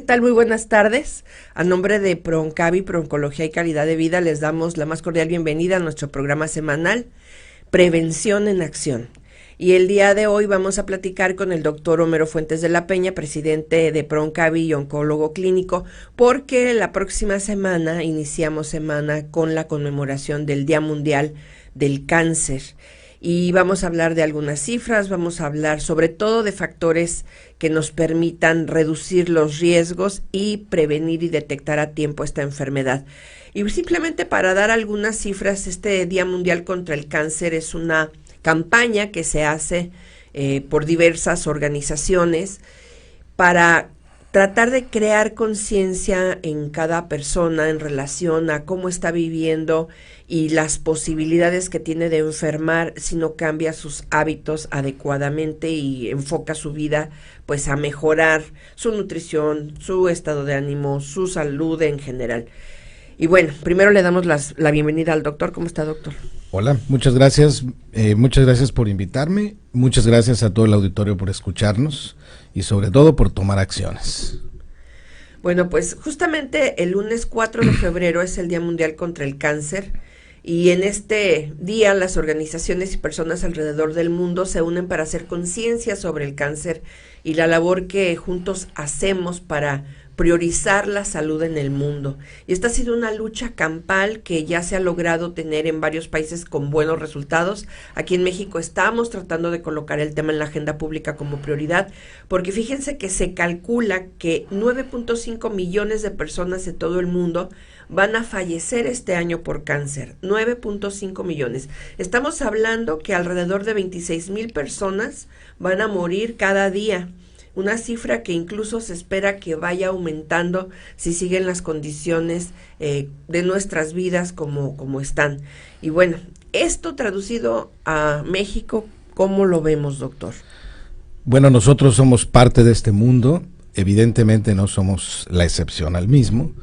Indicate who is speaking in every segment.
Speaker 1: tal? Muy buenas tardes. A nombre de ProOncavi, Prooncología y Calidad de Vida, les damos la más cordial bienvenida a nuestro programa semanal Prevención en Acción. Y el día de hoy vamos a platicar con el doctor Homero Fuentes de la Peña, presidente de ProOncavi y oncólogo clínico, porque la próxima semana iniciamos semana con la conmemoración del Día Mundial del Cáncer. Y vamos a hablar de algunas cifras, vamos a hablar sobre todo de factores que nos permitan reducir los riesgos y prevenir y detectar a tiempo esta enfermedad. Y simplemente para dar algunas cifras, este Día Mundial contra el Cáncer es una campaña que se hace por diversas organizaciones para tratar de crear conciencia en cada persona en relación a cómo está viviendo y las posibilidades que tiene de enfermar si no cambia sus hábitos adecuadamente y enfoca su vida pues a mejorar su nutrición, su estado de ánimo, su salud en general. Y bueno, primero le damos la bienvenida al doctor. ¿Cómo está, doctor?
Speaker 2: Hola, muchas gracias por invitarme, muchas gracias a todo el auditorio por escucharnos y sobre todo por tomar acciones.
Speaker 1: Bueno, pues justamente el lunes 4 de febrero es el Día Mundial contra el Cáncer y en este día las organizaciones y personas alrededor del mundo se unen para hacer conciencia sobre el cáncer y la labor que juntos hacemos para priorizar la salud en el mundo. Y esta ha sido una lucha campal que ya se ha logrado tener en varios países con buenos resultados. Aquí en México estamos tratando de colocar el tema en la agenda pública como prioridad, porque fíjense que se calcula que 9.5 millones de personas de todo el mundo van a fallecer este año por cáncer. 9.5 millones. Estamos hablando que alrededor de 26,000 personas van a morir cada día. Una cifra que incluso se espera que vaya aumentando si siguen las condiciones de nuestras vidas como están. Y bueno, esto traducido a México, ¿cómo lo vemos, doctor?
Speaker 2: Bueno, nosotros somos parte de este mundo, evidentemente no somos la excepción al mismo,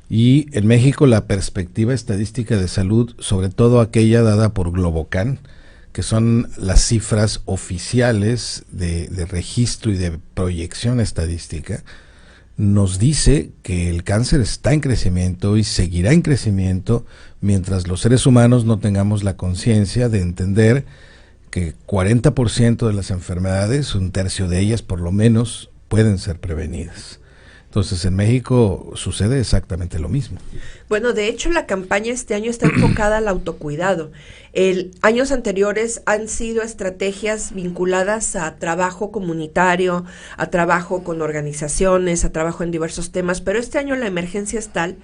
Speaker 2: y en México la perspectiva estadística de salud, sobre todo aquella dada por Globocan, que son las cifras oficiales de registro y de proyección estadística, nos dice que el cáncer está en crecimiento y seguirá en crecimiento mientras los seres humanos no tengamos la conciencia de entender que 40% de las enfermedades, un tercio de ellas por lo menos, pueden ser prevenidas. Entonces en México sucede exactamente lo mismo.
Speaker 1: Bueno, de hecho la campaña este año está enfocada al autocuidado. Años anteriores han sido estrategias vinculadas a trabajo comunitario, a trabajo con organizaciones, a trabajo en diversos temas, pero este año la emergencia es tal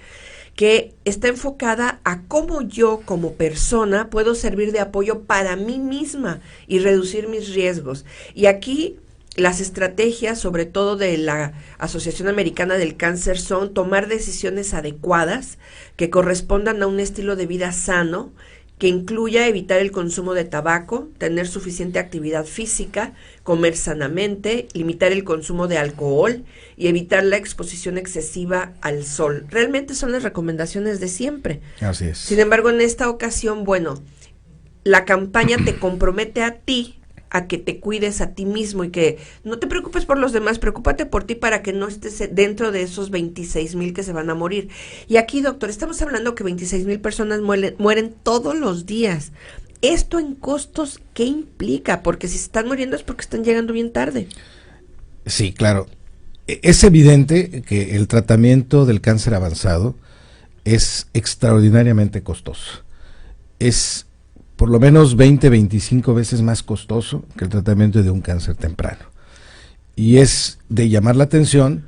Speaker 1: que está enfocada a cómo yo como persona puedo servir de apoyo para mí misma y reducir mis riesgos. Y aquí las estrategias, sobre todo de la Asociación Americana del Cáncer, son tomar decisiones adecuadas que correspondan a un estilo de vida sano, que incluya evitar el consumo de tabaco, tener suficiente actividad física, comer sanamente, limitar el consumo de alcohol y evitar la exposición excesiva al sol. Realmente son las recomendaciones de siempre.
Speaker 2: Así es.
Speaker 1: Sin embargo, en esta ocasión, bueno, la campaña te compromete a ti a que te cuides a ti mismo y que no te preocupes por los demás, preocúpate por ti para que no estés dentro de esos 26,000 que se van a morir. Y aquí, doctor, estamos hablando que 26,000 personas mueren todos los días. ¿Esto en costos qué implica? Porque si se están muriendo es porque están llegando bien tarde.
Speaker 2: Sí, claro. Es evidente que el tratamiento del cáncer avanzado es extraordinariamente costoso. Es por lo menos 20-25 veces más costoso que el tratamiento de un cáncer temprano. Y es de llamar la atención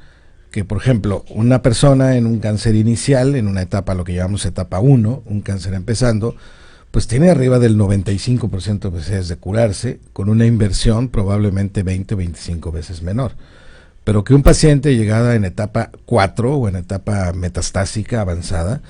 Speaker 2: que, por ejemplo, una persona en un cáncer inicial, en una etapa, lo que llamamos etapa 1, un cáncer empezando, pues tiene arriba del 95% de posibilidades de curarse, con una inversión probablemente 20 o 25 veces menor. Pero que un paciente llegada en etapa 4 o en etapa metastásica avanzada,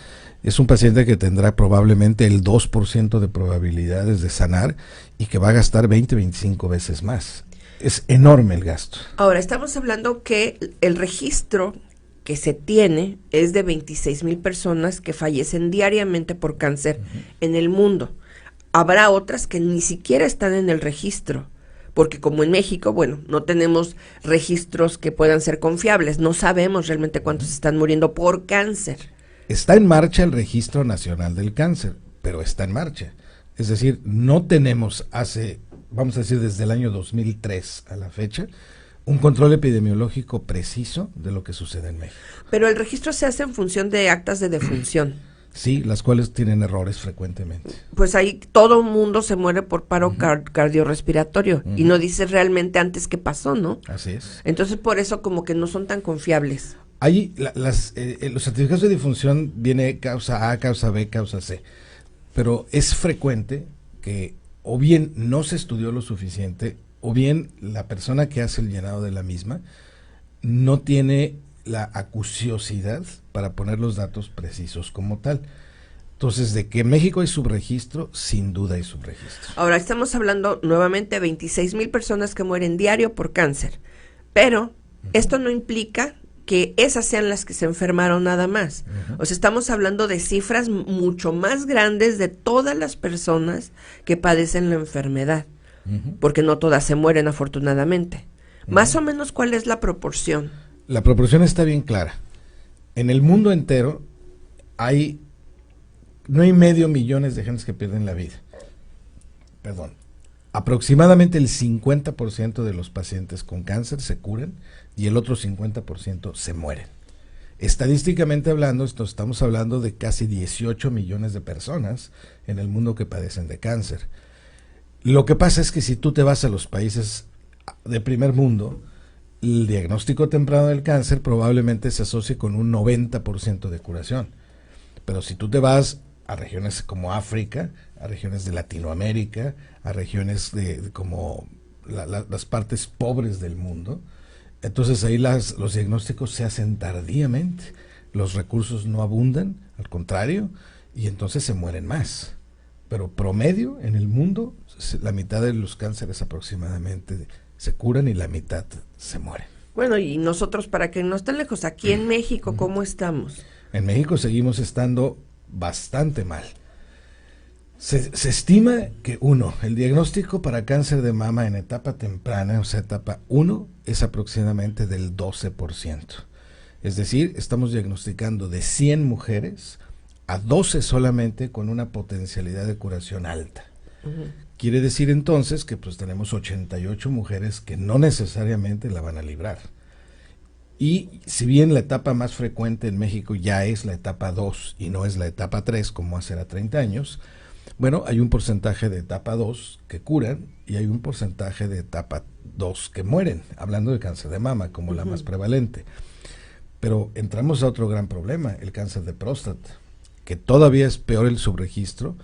Speaker 2: es un paciente que tendrá probablemente el 2% de probabilidades de sanar y que va a gastar 20-25 veces más. Es enorme el gasto.
Speaker 1: Ahora, estamos hablando que el registro que se tiene es de 26,000 personas que fallecen diariamente por cáncer en el mundo. Habrá otras que ni siquiera están en el registro, porque como en México, bueno, no tenemos registros que puedan ser confiables, no sabemos realmente cuántos están muriendo por cáncer.
Speaker 2: Está en marcha el Registro Nacional del Cáncer, pero está en marcha. Es decir, no tenemos vamos a decir, desde el año 2003 a la fecha, un control epidemiológico preciso de lo que sucede en México.
Speaker 1: Pero el registro se hace en función de actas de defunción.
Speaker 2: Sí, las cuales tienen errores frecuentemente.
Speaker 1: Pues ahí todo el mundo se muere por paro cardiorrespiratorio y no dice realmente antes qué pasó, ¿no?
Speaker 2: Así es.
Speaker 1: Entonces por eso como que no son tan confiables.
Speaker 2: Ahí los certificados de defunción viene causa A, causa B, causa C, pero es frecuente que o bien no se estudió lo suficiente o bien la persona que hace el llenado de la misma no tiene la acuciosidad para poner los datos precisos como tal. Entonces, de que en México hay subregistro, sin duda hay subregistro.
Speaker 1: Ahora, estamos hablando nuevamente de 26,000 personas que mueren diario por cáncer, pero esto no implica que esas sean las que se enfermaron nada más. O sea, estamos hablando de cifras mucho más grandes de todas las personas que padecen la enfermedad, porque no todas se mueren afortunadamente. Más o menos, ¿cuál es la proporción?
Speaker 2: La proporción está bien clara. En el mundo entero hay 9,5 millones de gentes que pierden la vida. Perdón. Aproximadamente el 50% de los pacientes con cáncer se curan y el otro 50% se mueren. Estadísticamente hablando, estamos hablando de casi 18 millones de personas en el mundo que padecen de cáncer. Lo que pasa es que si tú te vas a los países de primer mundo, el diagnóstico temprano del cáncer probablemente se asocie con un 90% de curación. Pero si tú te vas a regiones como África, a regiones de Latinoamérica, a regiones como las partes pobres del mundo, entonces ahí los diagnósticos se hacen tardíamente, los recursos no abundan, al contrario, y entonces se mueren más. Pero promedio en el mundo, la mitad de los cánceres aproximadamente se curan y la mitad se mueren.
Speaker 1: Bueno, y nosotros, para que no estén lejos, aquí en México, ¿cómo estamos?
Speaker 2: En México seguimos estando bastante mal. Se estima que el diagnóstico para cáncer de mama en etapa temprana, o sea, etapa 1, es aproximadamente del 12%. Es decir, estamos diagnosticando de 100 mujeres a 12 solamente con una potencialidad de curación alta. Quiere decir entonces que pues tenemos 88 mujeres que no necesariamente la van a librar. Y si bien la etapa más frecuente en México ya es la etapa 2 y no es la etapa 3 como hace 30 años, bueno, hay un porcentaje de etapa 2 que curan y hay un porcentaje de etapa 2 que mueren, hablando de cáncer de mama como la más prevalente. Pero entramos a otro gran problema, el cáncer de próstata, que todavía es peor el subregistro,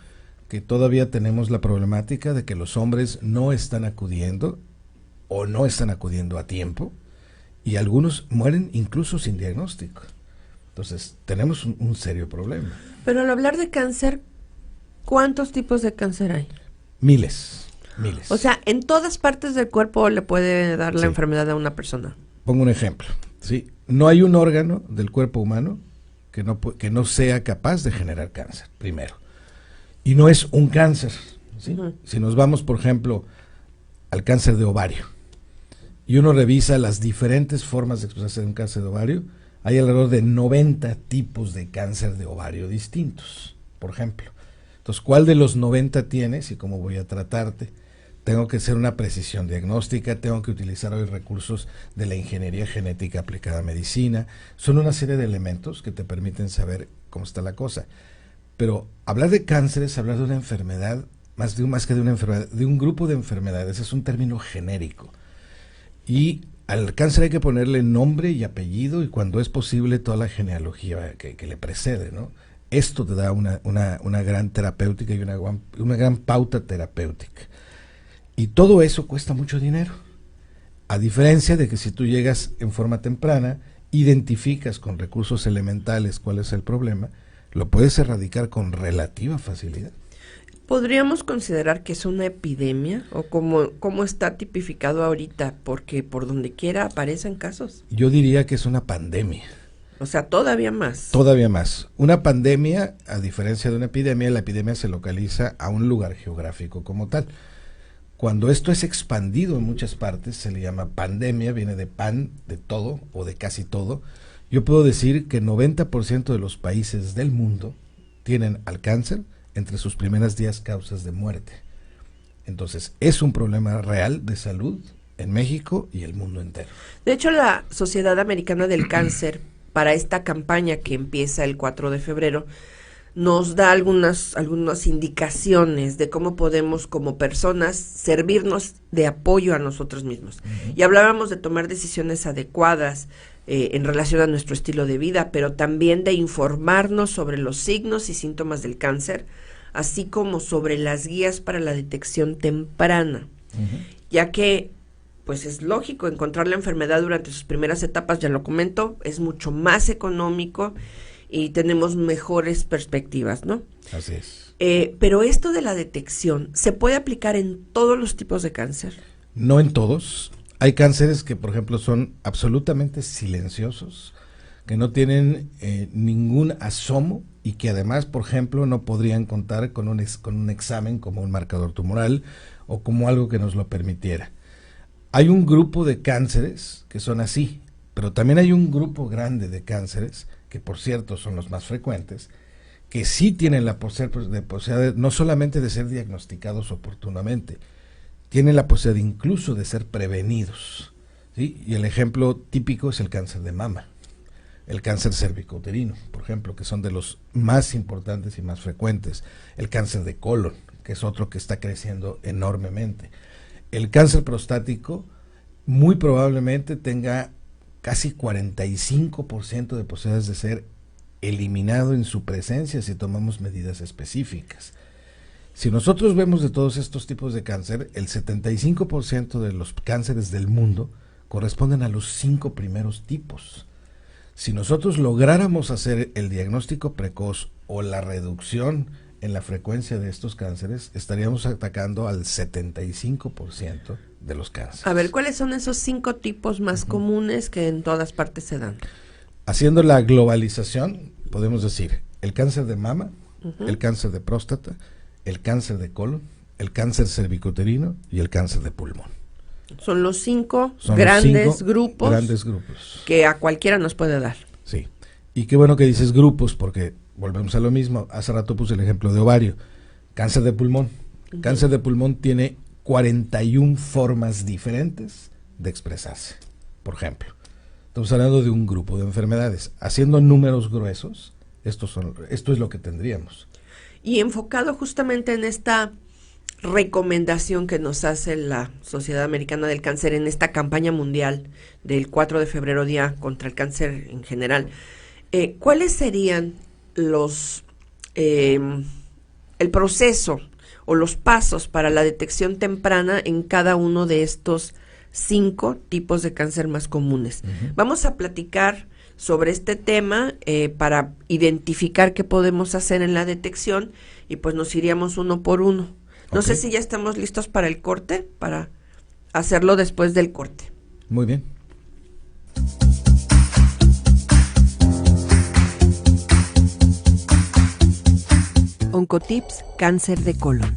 Speaker 2: que todavía tenemos la problemática de que los hombres no están acudiendo o no están acudiendo a tiempo y algunos mueren incluso sin diagnóstico. Entonces, tenemos un serio problema.
Speaker 1: Pero al hablar de cáncer, ¿cuántos tipos de cáncer hay?
Speaker 2: Miles.
Speaker 1: O sea, en todas partes del cuerpo le puede dar la enfermedad a una persona.
Speaker 2: Pongo un ejemplo. ¿Sí? No hay un órgano del cuerpo humano que no sea capaz de generar cáncer, primero. Y no es un cáncer. ¿Sí? Si nos vamos, por ejemplo, al cáncer de ovario, y uno revisa las diferentes formas de expresarse de un cáncer de ovario, hay alrededor de 90 tipos de cáncer de ovario distintos, por ejemplo. Entonces, ¿cuál de los 90 tienes y cómo voy a tratarte? Tengo que hacer una precisión diagnóstica, tengo que utilizar hoy recursos de la ingeniería genética aplicada a medicina. Son una serie de elementos que te permiten saber cómo está la cosa. Pero hablar de cáncer es hablar de una enfermedad, más que de una enfermedad, de un grupo de enfermedades, es un término genérico. Y al cáncer hay que ponerle nombre y apellido y cuando es posible toda la genealogía que le precede, ¿no? Esto te da una gran terapéutica y una gran pauta terapéutica. Y todo eso cuesta mucho dinero. A diferencia de que si tú llegas en forma temprana, identificas con recursos elementales cuál es el problema, lo puedes erradicar con relativa facilidad.
Speaker 1: ¿Podríamos considerar que es una epidemia o como está tipificado ahorita? Porque por donde quiera aparecen casos.
Speaker 2: Yo diría que es una pandemia.
Speaker 1: O sea, todavía más.
Speaker 2: Todavía más. Una pandemia, a diferencia de una epidemia, la epidemia se localiza a un lugar geográfico como tal. Cuando esto es expandido en muchas partes, se le llama pandemia, viene de pan, de todo o de casi todo. Yo puedo decir que 90% de los países del mundo tienen al cáncer entre sus primeras 10 causas de muerte. Entonces, es un problema real de salud en México y el mundo entero.
Speaker 1: De hecho, la Sociedad Americana del Cáncer, para esta campaña que empieza el 4 de febrero, nos da algunas indicaciones de cómo podemos como personas servirnos de apoyo a nosotros mismos. Uh-huh. Y hablábamos de tomar decisiones adecuadas en relación a nuestro estilo de vida, pero también de informarnos sobre los signos y síntomas del cáncer, así como sobre las guías para la detección temprana, ya que pues es lógico encontrar la enfermedad durante sus primeras etapas, ya lo comento, es mucho más económico y tenemos mejores perspectivas, ¿no?
Speaker 2: Así es.
Speaker 1: Pero esto de la detección, ¿se puede aplicar en todos los tipos de cáncer?
Speaker 2: No en todos. Hay cánceres que, por ejemplo, son absolutamente silenciosos, que no tienen ningún asomo y que además, por ejemplo, no podrían contar con un examen como un marcador tumoral o como algo que nos lo permitiera. Hay un grupo de cánceres que son así, pero también hay un grupo grande de cánceres, que por cierto son los más frecuentes, que sí tienen la posibilidad no solamente de ser diagnosticados oportunamente, tienen la posibilidad incluso de ser prevenidos, ¿sí? Y el ejemplo típico es el cáncer de mama, el cáncer cervicouterino, por ejemplo, que son de los más importantes y más frecuentes, el cáncer de colon, que es otro que está creciendo enormemente. El cáncer prostático muy probablemente tenga casi 45% de posibilidades de ser eliminado en su presencia si tomamos medidas específicas. Si nosotros vemos de todos estos tipos de cáncer, el 75% de los cánceres del mundo corresponden a los 5 primeros tipos. Si nosotros lográramos hacer el diagnóstico precoz o la reducción en la frecuencia de estos cánceres, estaríamos atacando al 75% de los cánceres.
Speaker 1: A ver, ¿cuáles son esos 5 tipos más comunes que en todas partes se dan?
Speaker 2: Haciendo la globalización, podemos decir el cáncer de mama, el cáncer de próstata, el cáncer de colon, el cáncer cervicouterino y el cáncer de pulmón.
Speaker 1: Son los 5 grandes grupos que a cualquiera nos puede dar.
Speaker 2: Sí, y qué bueno que dices grupos, porque volvemos a lo mismo. Hace rato puse el ejemplo de ovario. Cáncer de pulmón. Cáncer de pulmón tiene 41 formas diferentes de expresarse, por ejemplo. Estamos hablando de un grupo de enfermedades. Haciendo números gruesos, esto es lo que tendríamos.
Speaker 1: Y enfocado justamente en esta recomendación que nos hace la Sociedad Americana del Cáncer en esta campaña mundial del 4 de febrero, Día contra el Cáncer en general, ¿cuáles serían el proceso o los pasos para la detección temprana en cada uno de estos 5 tipos de cáncer más comunes? Vamos a platicar sobre este tema para identificar qué podemos hacer en la detección y pues nos iríamos uno por uno. No sé si ya estamos listos para el corte, para hacerlo después del corte.
Speaker 2: Muy bien.
Speaker 1: Oncotips Cáncer de colon.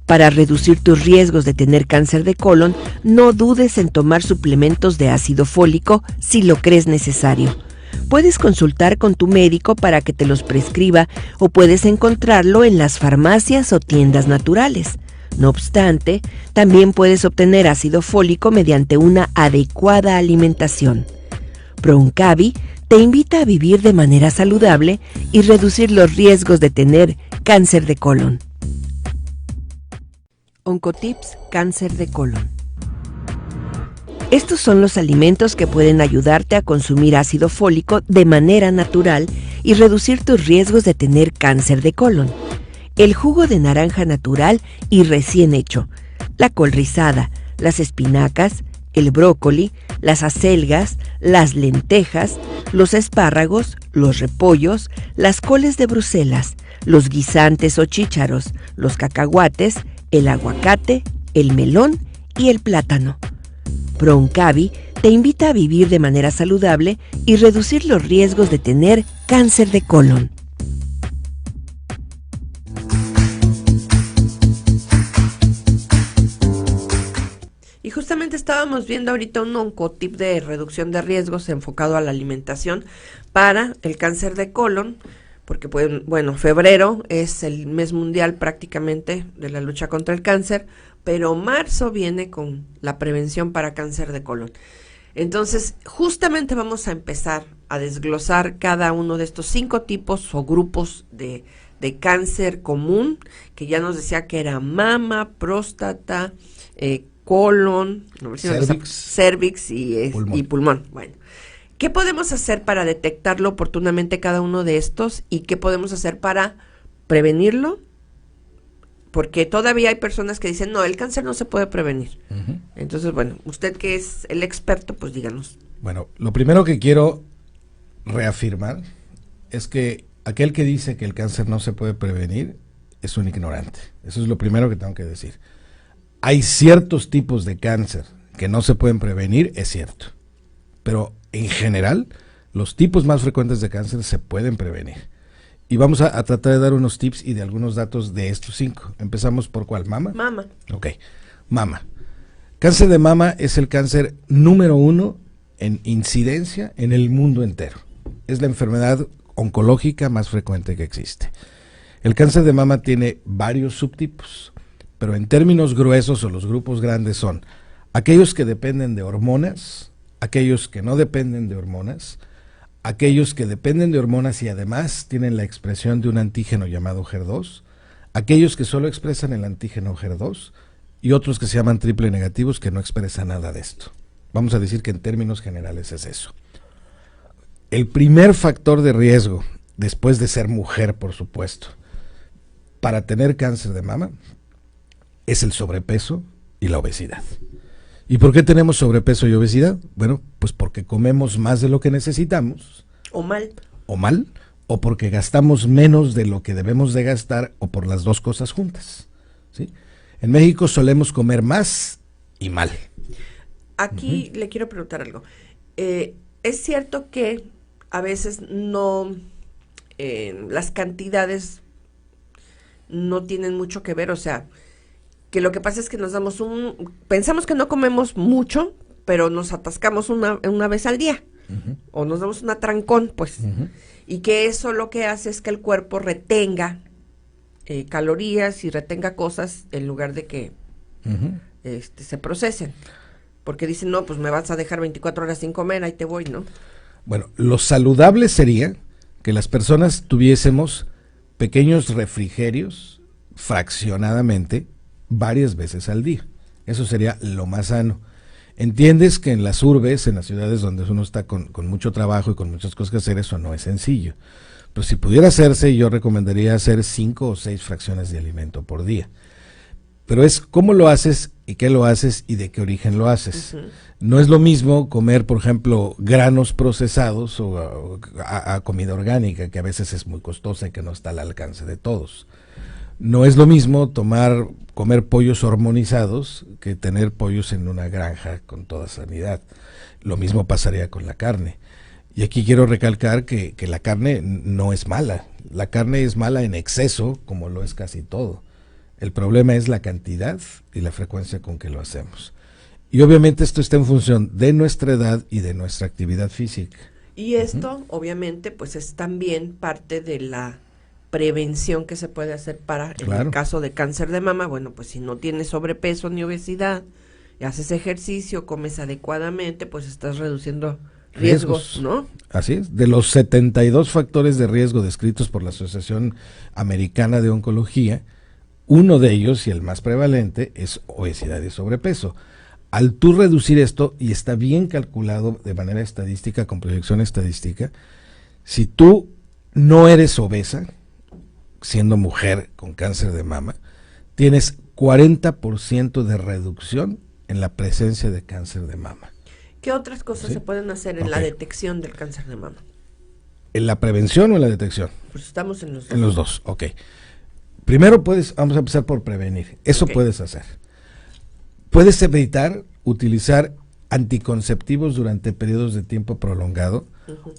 Speaker 1: Para reducir tus riesgos de tener cáncer de colon, no dudes en tomar suplementos de ácido fólico si lo crees necesario. Puedes consultar con tu médico para que te los prescriba o puedes encontrarlo en las farmacias o tiendas naturales. No obstante, también puedes obtener ácido fólico mediante una adecuada alimentación. Proncavi te invita a vivir de manera saludable y reducir los riesgos de tener cáncer de colon. Oncotips Cáncer de colon. Estos son los alimentos que pueden ayudarte a consumir ácido fólico de manera natural y reducir tus riesgos de tener cáncer de colon. El jugo de naranja natural y recién hecho, la col rizada, las espinacas, el brócoli, las acelgas, las lentejas, los espárragos, los repollos, las coles de Bruselas, los guisantes o chícharos, los cacahuates, el aguacate, el melón y el plátano. Proncavi te invita a vivir de manera saludable y reducir los riesgos de tener cáncer de colon. Y justamente estábamos viendo ahorita un oncotip de reducción de riesgos enfocado a la alimentación para el cáncer de colon, porque pues, bueno, febrero es el mes mundial prácticamente de la lucha contra el cáncer, pero marzo viene con la prevención para cáncer de colon. Entonces, justamente vamos a empezar a desglosar cada uno de estos 5 tipos o grupos de cáncer común, que ya nos decía que era mama, próstata, colon, cervix y pulmón. Bueno, ¿qué podemos hacer para detectarlo oportunamente cada uno de estos y qué podemos hacer para prevenirlo? Porque todavía hay personas que dicen, no, el cáncer no se puede prevenir. Entonces, bueno, usted que es el experto, pues díganos.
Speaker 2: Bueno, lo primero que quiero reafirmar es que aquel que dice que el cáncer no se puede prevenir es un ignorante. Eso es lo primero que tengo que decir. Hay ciertos tipos de cáncer que no se pueden prevenir, es cierto. Pero en general, los tipos más frecuentes de cáncer se pueden prevenir. Y vamos a tratar de dar unos tips y de algunos datos de estos 5. Empezamos por ¿cuál? ¿Mama?
Speaker 1: Mama.
Speaker 2: Ok, mama. Cáncer de mama es el cáncer número 1 en incidencia en el mundo entero. Es la enfermedad oncológica más frecuente que existe. El cáncer de mama tiene varios subtipos, pero en términos gruesos o los grupos grandes son aquellos que dependen de hormonas, aquellos que no dependen de hormonas, aquellos que dependen de hormonas y además tienen la expresión de un antígeno llamado HER2, aquellos que solo expresan el antígeno HER2 y otros que se llaman triple negativos que no expresan nada de esto. Vamos a decir que en términos generales es eso. El primer factor de riesgo, después de ser mujer, por supuesto, para tener cáncer de mama es el sobrepeso y la obesidad. ¿Y por qué tenemos sobrepeso y obesidad? Bueno, pues porque comemos más de lo que necesitamos.
Speaker 1: O mal.
Speaker 2: O porque gastamos menos de lo que debemos de gastar, o por las dos cosas juntas, ¿sí? En México solemos comer más y mal.
Speaker 1: Aquí le quiero preguntar algo. Es cierto que a veces no, las cantidades no tienen mucho que ver, o sea, que lo que pasa es que nos damos pensamos que no comemos mucho, pero nos atascamos una vez al día, o nos damos un atrancón, pues, y que eso lo que hace es que el cuerpo retenga calorías y retenga cosas en lugar de que se procesen, porque dicen, no, pues me vas a dejar 24 horas sin comer, ahí te voy, ¿no?
Speaker 2: Bueno, lo saludable sería que las personas tuviésemos pequeños refrigerios fraccionadamente varias veces al día. Eso sería lo más sano. Entiendes que en las urbes, en las ciudades donde uno está con mucho trabajo y con muchas cosas que hacer, eso no es sencillo. Pero si pudiera hacerse, yo recomendaría hacer 5 o 6 fracciones de alimento por día. Pero es cómo lo haces y qué lo haces y de qué origen lo haces. No es lo mismo comer, por ejemplo, granos procesados o a comida orgánica, que a veces es muy costosa y que no está al alcance de todos. No es lo mismo comer pollos hormonizados que tener pollos en una granja con toda sanidad. Lo mismo pasaría con la carne. Y aquí quiero recalcar que la carne no es mala. La carne es mala en exceso, como lo es casi todo. El problema es la cantidad y la frecuencia con que lo hacemos. Y obviamente esto está en función de nuestra edad y de nuestra actividad física.
Speaker 1: Y esto, obviamente, pues es también parte de la prevención que se puede hacer para, en el caso de cáncer de mama. Bueno, pues si no tienes sobrepeso ni obesidad, y haces ejercicio, comes adecuadamente, pues estás reduciendo riesgos, ¿no?
Speaker 2: Así es. De los 72 factores de riesgo descritos por la Asociación Americana de Oncología, uno de ellos, y el más prevalente, es obesidad y sobrepeso. Al tú reducir esto, y está bien calculado de manera estadística, con proyección estadística, si tú no eres obesa, siendo mujer con cáncer de mama, tienes 40% de reducción en la presencia de cáncer de mama.
Speaker 1: ¿Qué otras cosas se pueden hacer en la detección del cáncer de mama?
Speaker 2: ¿En la prevención o en la detección?
Speaker 1: Pues estamos en los dos.
Speaker 2: En los dos, ok. Primero vamos a empezar por prevenir. Eso puedes hacer. Puedes evitar utilizar anticonceptivos durante periodos de tiempo prolongado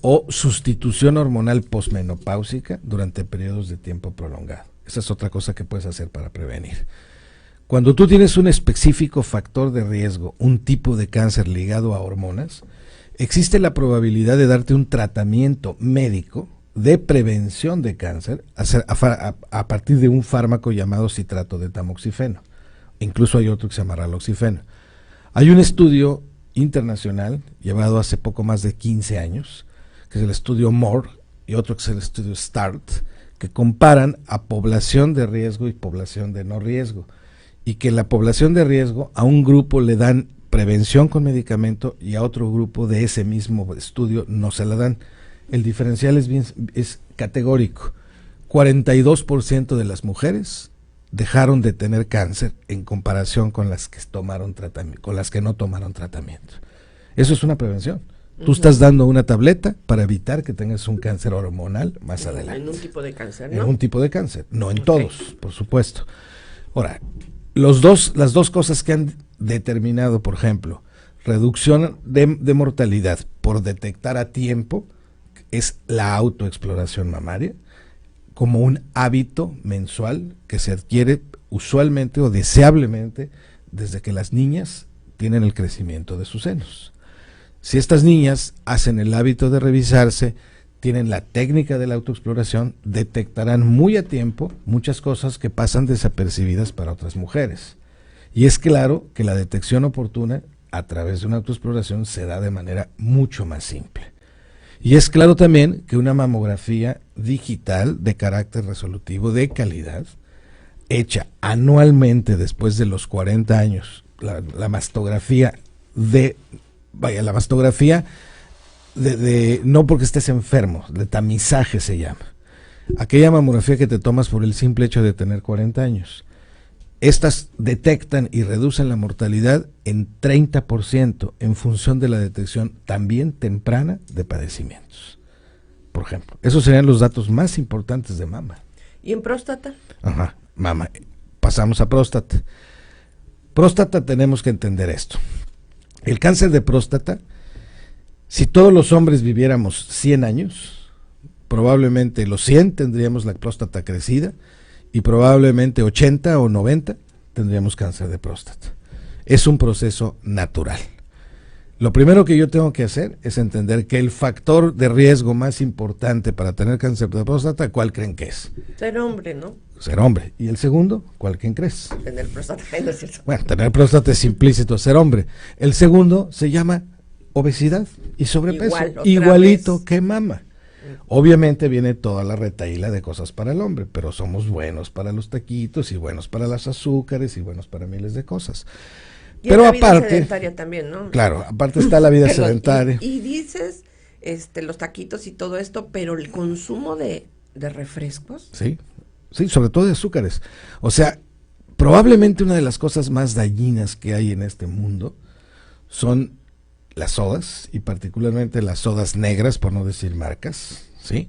Speaker 2: o sustitución hormonal posmenopáusica durante periodos de tiempo prolongado. Esa es otra cosa que puedes hacer para prevenir. Cuando tú tienes un específico factor de riesgo, un tipo de cáncer ligado a hormonas, existe la probabilidad de darte un tratamiento médico de prevención de cáncer a partir de un fármaco llamado citrato de tamoxifeno. Incluso hay otro que se llama raloxifeno. Hay un estudio internacional llevado hace poco más de 15 años, que es el estudio MORE, y otro que es el estudio START, que comparan a población de riesgo y población de no riesgo, y que la población de riesgo a un grupo le dan prevención con medicamento y a otro grupo de ese mismo estudio no se la dan. El diferencial es categórico. 42% de las mujeres dejaron de tener cáncer en comparación con las que tomaron tratamiento, con las que no tomaron tratamiento. Eso es una prevención. Tú estás dando una tableta para evitar que tengas un cáncer hormonal más adelante.
Speaker 1: En un tipo de cáncer, ¿no?
Speaker 2: En un tipo de cáncer, no en todos, por supuesto. Ahora, las dos cosas que han determinado, por ejemplo, reducción de mortalidad por detectar a tiempo, es la autoexploración mamaria, como un hábito mensual que se adquiere usualmente o deseablemente desde que las niñas tienen el crecimiento de sus senos. Si estas niñas hacen el hábito de revisarse, tienen la técnica de la autoexploración, detectarán muy a tiempo muchas cosas que pasan desapercibidas para otras mujeres. Y es claro que la detección oportuna a través de una autoexploración se da de manera mucho más simple. Y es claro también que una mamografía digital de carácter resolutivo de calidad, hecha anualmente después de los 40 años, la mastografía no porque estés enfermo, de tamizaje se llama. Aquella mamografía que te tomas por el simple hecho de tener 40 años. Estas detectan y reducen la mortalidad en 30% en función de la detección también temprana de padecimientos. Por ejemplo, esos serían los datos más importantes de mama.
Speaker 1: ¿Y en próstata?
Speaker 2: Ajá, mama. Pasamos a próstata. Próstata, tenemos que entender esto. El cáncer de próstata, si todos los hombres viviéramos 100 años, probablemente los 100 tendríamos la próstata crecida, y probablemente 80 o 90 tendríamos cáncer de próstata. Es un proceso natural. Lo primero que yo tengo que hacer es entender que el factor de riesgo más importante para tener cáncer de próstata, ¿cuál creen que es?
Speaker 1: Ser hombre, ¿no?
Speaker 2: Ser hombre. ¿Y el segundo? ¿Cuál creen crees?
Speaker 1: Tener próstata, no es cierto.
Speaker 2: Bueno, tener próstata es implícito ser hombre. El segundo se llama obesidad y sobrepeso. Igualito que mama. Obviamente viene toda la retahíla de cosas para el hombre, pero somos buenos para los taquitos y buenos para las azúcares y buenos para miles de cosas.
Speaker 1: Y
Speaker 2: pero
Speaker 1: la
Speaker 2: aparte,
Speaker 1: vida sedentaria también, ¿no?
Speaker 2: Claro, aparte está la vida sedentaria.
Speaker 1: Y dices, los taquitos y todo esto, pero el consumo de refrescos.
Speaker 2: Sí, sobre todo de azúcares. O sea, probablemente una de las cosas más dañinas que hay en este mundo son las sodas, y particularmente las sodas negras, por no decir marcas, ¿sí?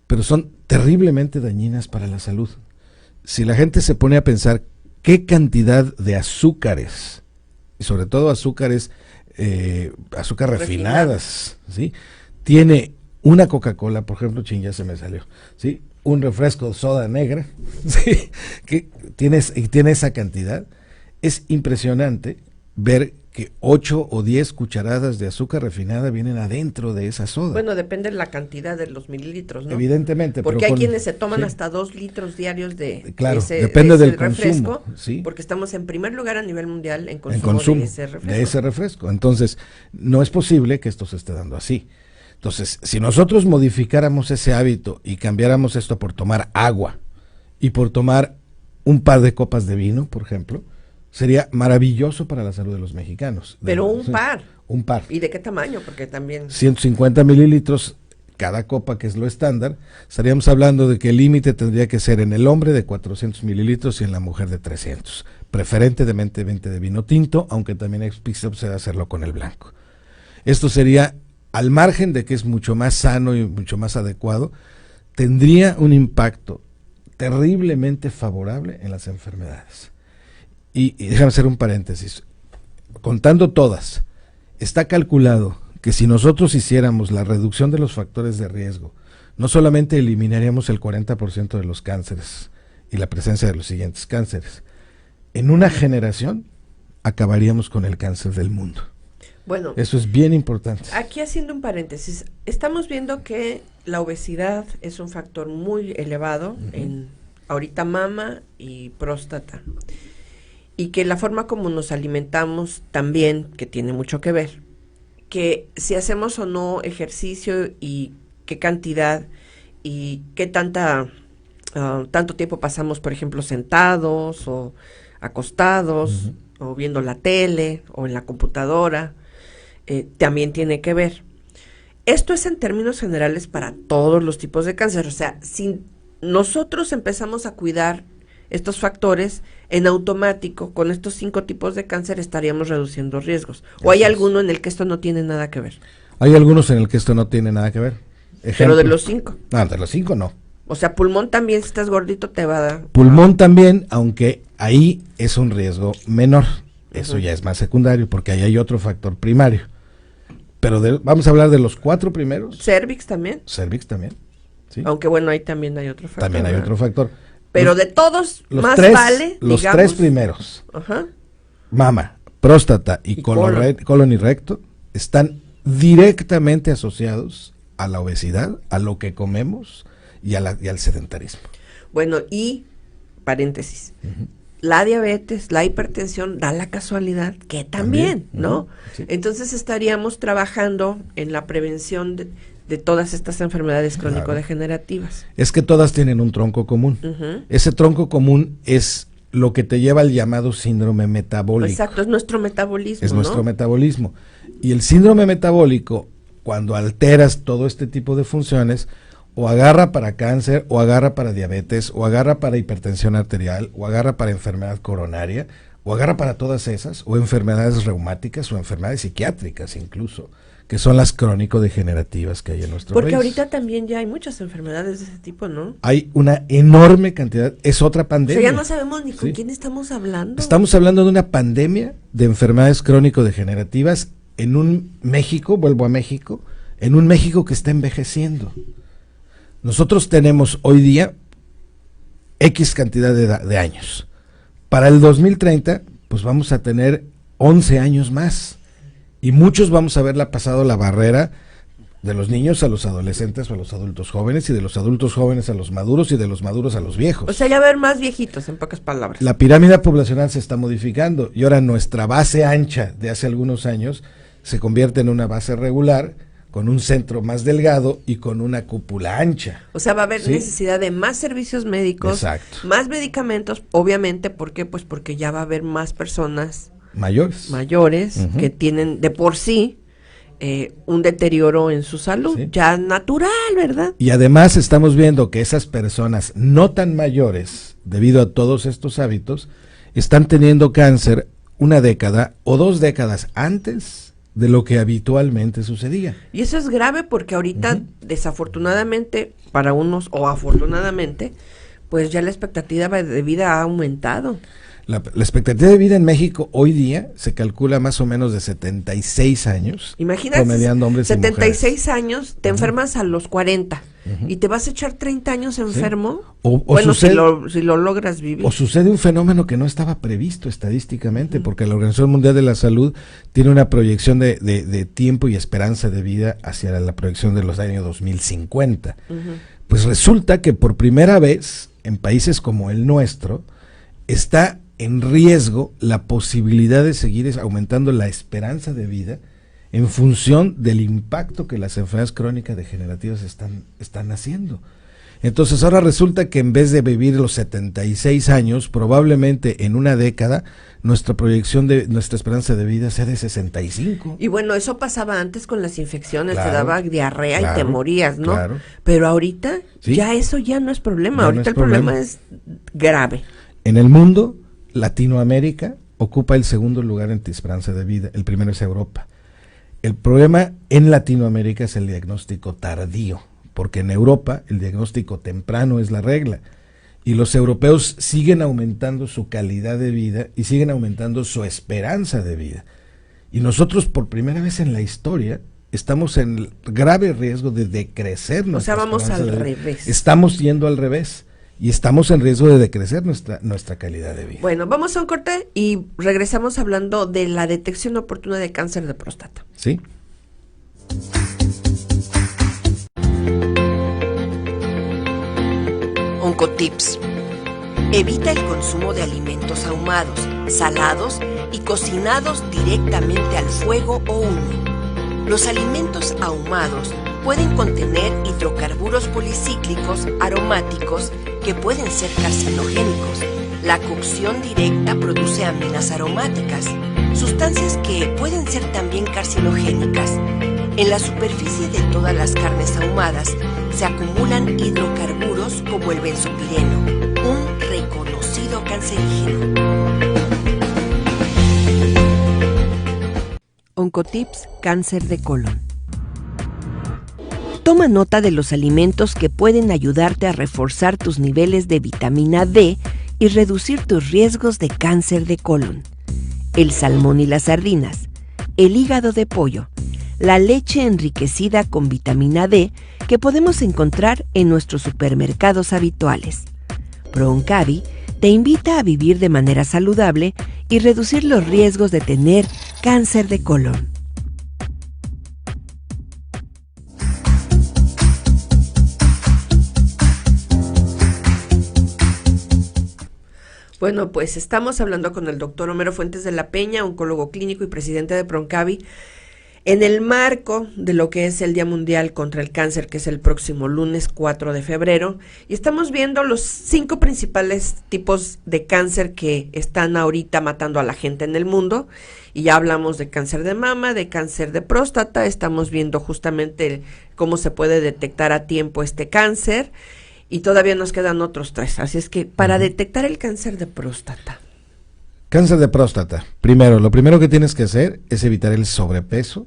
Speaker 2: Pero son terriblemente dañinas para la salud. Si la gente se pone a pensar qué cantidad de azúcares, y sobre todo azúcar refinadas, ¿sí? Tiene una Coca-Cola, por ejemplo, ya se me salió, ¿sí? Un refresco de soda negra, ¿sí? Que tiene esa cantidad. Es impresionante ver que 8 o 10 cucharadas de azúcar refinada vienen adentro de esa soda.
Speaker 1: Bueno, depende de la cantidad de los mililitros, ¿no?
Speaker 2: Evidentemente.
Speaker 1: Porque hay quienes se toman hasta 2 litros diarios de
Speaker 2: depende del
Speaker 1: refresco,
Speaker 2: consumo, ¿sí?
Speaker 1: Porque estamos en primer lugar a nivel mundial en consumo de ese refresco.
Speaker 2: Entonces, no es posible que esto se esté dando así. Entonces, si nosotros modificáramos ese hábito y cambiáramos esto por tomar agua y por tomar un par de copas de vino, por ejemplo, sería maravilloso para la salud de los mexicanos.
Speaker 1: Pero un par.
Speaker 2: Un par.
Speaker 1: ¿Y de qué tamaño? Porque también...
Speaker 2: 150 mililitros cada copa, que es lo estándar. Estaríamos hablando de que el límite tendría que ser en el hombre de 400 mililitros y en la mujer de 300. Preferentemente de vino tinto, aunque también se puede hacerlo con el blanco. Esto sería, al margen de que es mucho más sano y mucho más adecuado, tendría un impacto terriblemente favorable en las enfermedades. Y déjame hacer un paréntesis. Contando todas, está calculado que si nosotros hiciéramos la reducción de los factores de riesgo, no solamente eliminaríamos el 40% de los cánceres y la presencia de los siguientes cánceres, en una generación acabaríamos con el cáncer del mundo.
Speaker 1: Bueno,
Speaker 2: eso es bien importante.
Speaker 1: Aquí haciendo un paréntesis, estamos viendo que la obesidad es un factor muy elevado en ahorita mama y próstata, y que la forma como nos alimentamos también, que tiene mucho que ver, que si hacemos o no ejercicio y qué cantidad y qué tanto tiempo pasamos, por ejemplo, sentados o acostados o viendo la tele o en la computadora, también tiene que ver. Esto es en términos generales para todos los tipos de cáncer. O sea, si nosotros empezamos a cuidar estos factores, en automático, con estos 5 tipos de cáncer estaríamos reduciendo riesgos. ¿O hay alguno en el que esto no tiene nada que ver?
Speaker 2: Hay algunos en el que esto no tiene nada que ver. Ejemplo,
Speaker 1: pero de los 5.
Speaker 2: No, de los 5 no.
Speaker 1: O sea, pulmón también, si estás gordito, te va a dar.
Speaker 2: Pulmón también, aunque ahí es un riesgo menor. Eso ya es más secundario, porque ahí hay otro factor primario. Pero vamos a hablar de los 4 primeros.
Speaker 1: Cervix también.
Speaker 2: Cervix también. ¿Sí?
Speaker 1: Aunque bueno, ahí también hay otro factor.
Speaker 2: También hay otro factor.
Speaker 1: Pero de todos, más vale,
Speaker 2: los
Speaker 1: digamos,
Speaker 2: 3 primeros, mama, próstata y colon y recto, están directamente asociados a la obesidad, a lo que comemos y al sedentarismo.
Speaker 1: Bueno, y, paréntesis, la diabetes, la hipertensión, da la casualidad que también, ¿no? Sí. Entonces estaríamos trabajando en la prevención de todas estas enfermedades crónico-degenerativas.
Speaker 2: Es que todas tienen un tronco común. Ese tronco común es lo que te lleva al llamado síndrome metabólico.
Speaker 1: Exacto, es nuestro metabolismo,
Speaker 2: es nuestro metabolismo. Y el síndrome metabólico, cuando alteras todo este tipo de funciones, o agarra para cáncer, o agarra para diabetes, o agarra para hipertensión arterial, o agarra para enfermedad coronaria, o agarra para todas esas, o enfermedades reumáticas, o enfermedades psiquiátricas incluso, que son las crónico-degenerativas que hay en nuestro país.
Speaker 1: Porque ahorita también ya hay muchas enfermedades de ese tipo, ¿no?
Speaker 2: Hay una enorme cantidad, es otra pandemia.
Speaker 1: O sea, ya no sabemos ni con quién estamos hablando.
Speaker 2: Estamos hablando de una pandemia de enfermedades crónico-degenerativas en un México, vuelvo a México, en un México que está envejeciendo. Nosotros tenemos hoy día X cantidad de años. Para el 2030, pues vamos a tener 11 años más. Y muchos vamos a haberla pasado la barrera de los niños a los adolescentes o a los adultos jóvenes, y de los adultos jóvenes a los maduros, y de los maduros a los viejos.
Speaker 1: O sea, ya va a haber más viejitos, en pocas palabras.
Speaker 2: La pirámide poblacional se está modificando, y ahora nuestra base ancha de hace algunos años se convierte en una base regular, con un centro más delgado y con una cúpula ancha.
Speaker 1: O sea, va a haber necesidad de más servicios médicos, más medicamentos, obviamente. ¿Por qué? Pues porque ya va a haber más personas mayores que tienen de por sí un deterioro en su salud, ya natural, ¿verdad?
Speaker 2: Y además estamos viendo que esas personas no tan mayores, debido a todos estos hábitos, están teniendo cáncer 1 década o 2 décadas antes de lo que habitualmente sucedía.
Speaker 1: Y eso es grave porque ahorita, desafortunadamente, para unos, o afortunadamente, pues ya la expectativa de vida ha aumentado.
Speaker 2: La expectativa de vida en México hoy día se calcula más o menos de 76 años.
Speaker 1: Imagínate,
Speaker 2: promediando hombres
Speaker 1: 76 años, te enfermas a los 40 y te vas a echar 30 años enfermo. Bueno, si lo logras vivir.
Speaker 2: O sucede un fenómeno que no estaba previsto estadísticamente, porque la Organización Mundial de la Salud tiene una proyección de tiempo y esperanza de vida hacia la proyección de los años 2050. Pues resulta que por primera vez en países como el nuestro está en riesgo la posibilidad de seguir aumentando la esperanza de vida en función del impacto que las enfermedades crónicas degenerativas están haciendo. Entonces ahora resulta que en vez de vivir los 76 años, probablemente en 1 década, nuestra proyección de nuestra esperanza de vida sea de 65.
Speaker 1: Y bueno, eso pasaba antes con las infecciones, te daba diarrea y te morías, ¿no? Pero ahorita ya eso ya no es problema, ahorita el problema es grave.
Speaker 2: En el mundo, Latinoamérica ocupa el 2º lugar en esperanza de vida, el primero es Europa. El problema en Latinoamérica es el diagnóstico tardío, porque en Europa el diagnóstico temprano es la regla, y los europeos siguen aumentando su calidad de vida y siguen aumentando su esperanza de vida. Y nosotros, por primera vez en la historia, estamos en el grave riesgo de decrecer nuestra esperanza de vida.
Speaker 1: O sea, vamos al revés.
Speaker 2: Estamos yendo al revés. y estamos en riesgo de decrecer nuestra calidad de vida.
Speaker 1: Bueno, vamos a un corte y regresamos hablando de la detección oportuna de cáncer de próstata.
Speaker 2: ¿Sí?
Speaker 3: Oncotips. Evita el consumo de alimentos ahumados, salados y cocinados directamente al fuego o humo. Los alimentos ahumados pueden contener hidrocarburos policíclicos aromáticos que pueden ser carcinogénicos. La cocción directa produce aminas aromáticas, sustancias que pueden ser también carcinogénicas. En la superficie de todas las carnes ahumadas se acumulan hidrocarburos como el benzopireno, un reconocido cancerígeno.
Speaker 1: Oncotips, cáncer de colon. Toma nota de los alimentos que pueden ayudarte a reforzar tus niveles de vitamina D y reducir tus riesgos de cáncer de colon. El salmón y las sardinas, el hígado de pollo, la leche enriquecida con vitamina D que podemos encontrar en nuestros supermercados habituales. ProOncavi te invita a vivir de manera saludable y reducir los riesgos de tener cáncer de colon. Bueno, pues estamos hablando con el doctor Homero Fuentes de la Peña, oncólogo clínico y presidente de ProOncavi, en el marco de lo que es el Día Mundial contra el Cáncer, que es el próximo lunes 4 de febrero, y estamos viendo los 5 principales tipos de cáncer que están ahorita matando a la gente en el mundo, y ya hablamos de cáncer de mama, de cáncer de próstata, estamos viendo justamente cómo se puede detectar a tiempo este cáncer, y todavía nos quedan otros 3, así es que para detectar el cáncer de próstata.
Speaker 2: Cáncer de próstata. Lo primero que tienes que hacer es evitar el sobrepeso.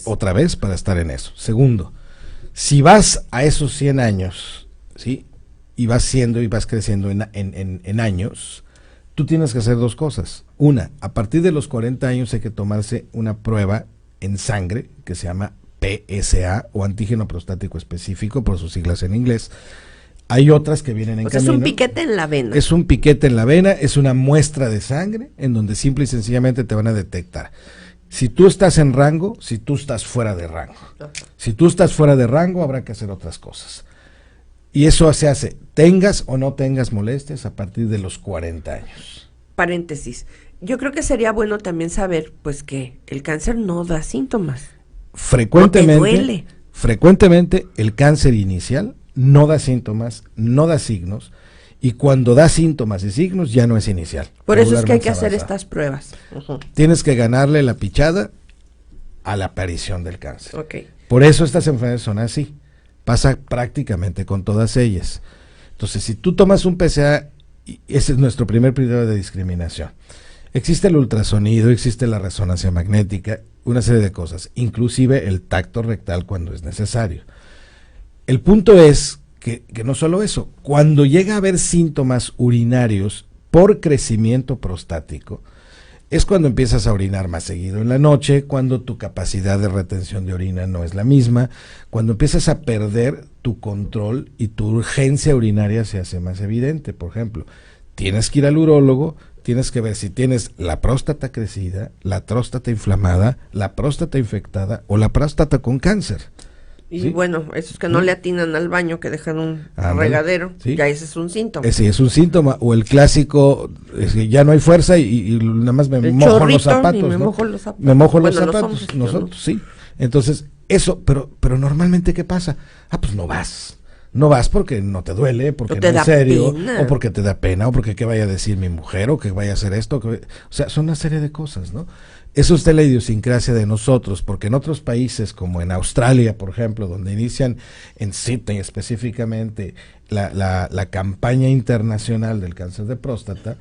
Speaker 2: Otra vez para estar en eso. Segundo, si vas a esos 100 años, ¿sí? Y vas creciendo en años, tú tienes que hacer 2 cosas. Una, a partir de los 40 años hay que tomarse una prueba en sangre que se llama PSA o antígeno prostático específico, por sus siglas en inglés. Hay otras que vienen en camino.
Speaker 1: Es un piquete en la vena.
Speaker 2: Es un piquete en la vena, es una muestra de sangre en donde simple y sencillamente te van a detectar si tú estás en rango, si tú estás fuera de rango. Si tú estás fuera de rango, habrá que hacer otras cosas. Y eso se hace, tengas o no tengas molestias, a partir de los 40 años.
Speaker 1: Paréntesis. Yo creo que sería bueno también saber, pues, que el cáncer no da síntomas.
Speaker 2: Frecuentemente el cáncer inicial no da síntomas, no da signos, y cuando da síntomas y signos ya no es inicial.
Speaker 1: Por eso es que hay que hacer estas pruebas.
Speaker 2: Tienes que ganarle la pichada a la aparición del cáncer.
Speaker 1: Okay.
Speaker 2: Por eso estas enfermedades son así. Pasa prácticamente con todas ellas. Entonces, si tú tomas un PSA, ese es nuestro primer periodo de discriminación. Existe el ultrasonido, existe la resonancia magnética, una serie de cosas, inclusive el tacto rectal cuando es necesario. El punto es que no solo eso, cuando llega a haber síntomas urinarios por crecimiento prostático, es cuando empiezas a orinar más seguido en la noche, cuando tu capacidad de retención de orina no es la misma, cuando empiezas a perder tu control y tu urgencia urinaria se hace más evidente. Por ejemplo, tienes que ir al urólogo, tienes que ver si tienes la próstata crecida, la próstata inflamada, la próstata infectada o la próstata con cáncer.
Speaker 1: Y
Speaker 2: ¿sí?
Speaker 1: Bueno, esos que no le atinan al baño, que dejan un regadero,
Speaker 2: ¿sí?
Speaker 1: Ya ese es un síntoma.
Speaker 2: Ese es un síntoma, o el clásico, es que ya no hay fuerza y nada más me mojo los zapatos, ¿no? Me mojo los zapatos, nosotros, sí. Entonces, eso, pero normalmente, ¿qué pasa? Pues no vas porque no te duele, porque no es serio,
Speaker 1: pena.
Speaker 2: O porque te da pena, o porque qué vaya a decir mi mujer, o que vaya a hacer esto, o sea, son una serie de cosas, ¿no? Eso es la idiosincrasia de nosotros, porque en otros países, como en Australia, por ejemplo, donde inician en Sydney específicamente la campaña internacional del cáncer de próstata,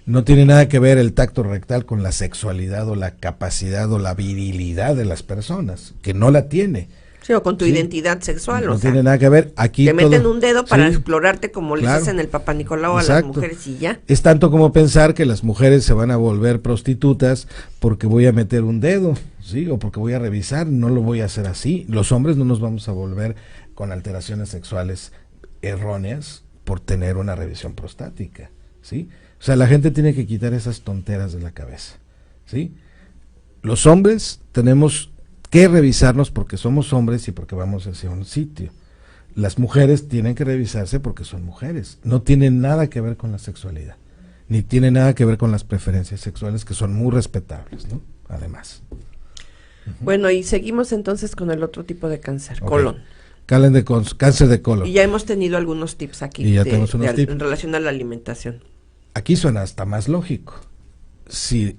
Speaker 2: no tiene nada que ver el tacto rectal con la sexualidad o la capacidad o la virilidad de las personas, que no la tiene.
Speaker 1: Sí, o con tu identidad sexual.
Speaker 2: No tiene nada que ver. Aquí
Speaker 1: te meten un dedo para explorarte como
Speaker 2: claro,
Speaker 1: les hacen el Papá Nicolau a las mujeres y ya.
Speaker 2: Es tanto como pensar que las mujeres se van a volver prostitutas porque voy a meter un dedo, ¿sí? O porque voy a revisar, no lo voy a hacer así. Los hombres no nos vamos a volver con alteraciones sexuales erróneas por tener una revisión prostática, ¿sí? O sea, la gente tiene que quitar esas tonteras de la cabeza, ¿sí? Los hombres tenemos que revisarnos porque somos hombres y porque vamos hacia un sitio. Las mujeres tienen que revisarse porque son mujeres. No tienen nada que ver con la sexualidad, ni tiene nada que ver con las preferencias sexuales, que son muy respetables, ¿no? Además.
Speaker 1: Bueno, y seguimos entonces con el otro tipo de cáncer,
Speaker 2: Okay.
Speaker 1: colon.
Speaker 2: Cáncer de colon.
Speaker 1: Y ya hemos tenido algunos tips aquí
Speaker 2: Y ya tenemos unos tips.
Speaker 1: en relación a la alimentación.
Speaker 2: Aquí suena hasta más lógico. Si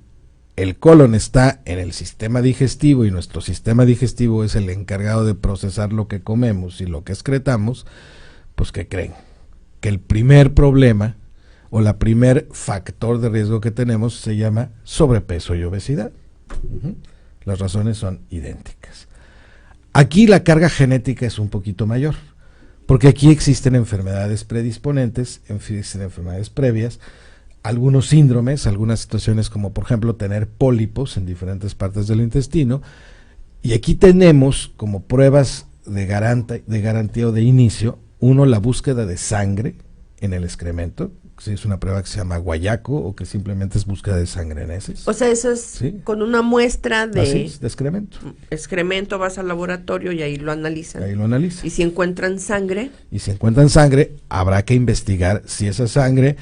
Speaker 2: el colon está en el sistema digestivo y nuestro sistema digestivo es el encargado de procesar lo que comemos y lo que excretamos, pues ¿qué creen? Que el primer problema o la primer factor de riesgo que tenemos se llama sobrepeso y obesidad. Las razones son idénticas. Aquí la carga genética es un poquito mayor, porque aquí existen enfermedades predisponentes, existen enfermedades previas, algunos síndromes, algunas situaciones como por ejemplo tener pólipos en diferentes partes del intestino, y aquí tenemos como pruebas de garantía o de inicio, uno, la búsqueda de sangre en el excremento, si es una prueba que se llama guayaco o que simplemente es búsqueda de sangre en heces.
Speaker 1: O sea, eso es
Speaker 2: ¿Sí?
Speaker 1: con una muestra de
Speaker 2: excremento.
Speaker 1: excremento, vas al laboratorio y ahí lo analizan.
Speaker 2: Ahí lo analiza.
Speaker 1: Y si encuentran sangre,
Speaker 2: Y si encuentran sangre, habrá que investigar si esa sangre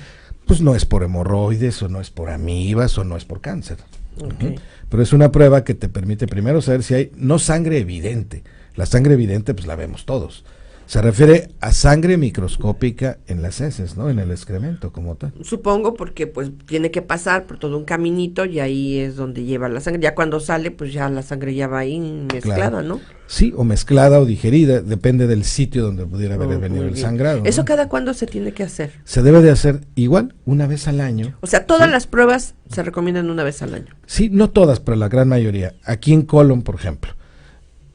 Speaker 2: pues no es por hemorroides o no es por amibas o no es por cáncer.
Speaker 1: Okay.
Speaker 2: Pero es una prueba que te permite primero saber si hay no sangre evidente. La sangre evidente pues la vemos todos. Se refiere a sangre microscópica en las heces, ¿no? En el excremento como tal.
Speaker 1: supongo porque pues tiene que pasar por todo un caminito y ahí es donde lleva la sangre. Ya cuando sale, pues ya la sangre ya va ahí mezclada,
Speaker 2: Claro.
Speaker 1: ¿no?
Speaker 2: Sí, o mezclada o digerida, depende del sitio donde pudiera haber venido
Speaker 1: Muy
Speaker 2: el
Speaker 1: bien.
Speaker 2: sangrado.
Speaker 1: ¿Eso
Speaker 2: ¿no?
Speaker 1: cada cuándo se tiene que hacer?
Speaker 2: Se debe de hacer igual, una vez al año.
Speaker 1: O sea, todas
Speaker 2: Sí.
Speaker 1: las pruebas se recomiendan una vez al año.
Speaker 2: Sí, no todas, pero la gran mayoría. Aquí en colon, por ejemplo.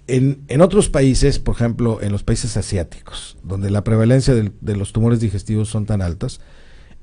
Speaker 2: En otros países, por ejemplo, en los países asiáticos, donde la prevalencia de los tumores digestivos son tan altas,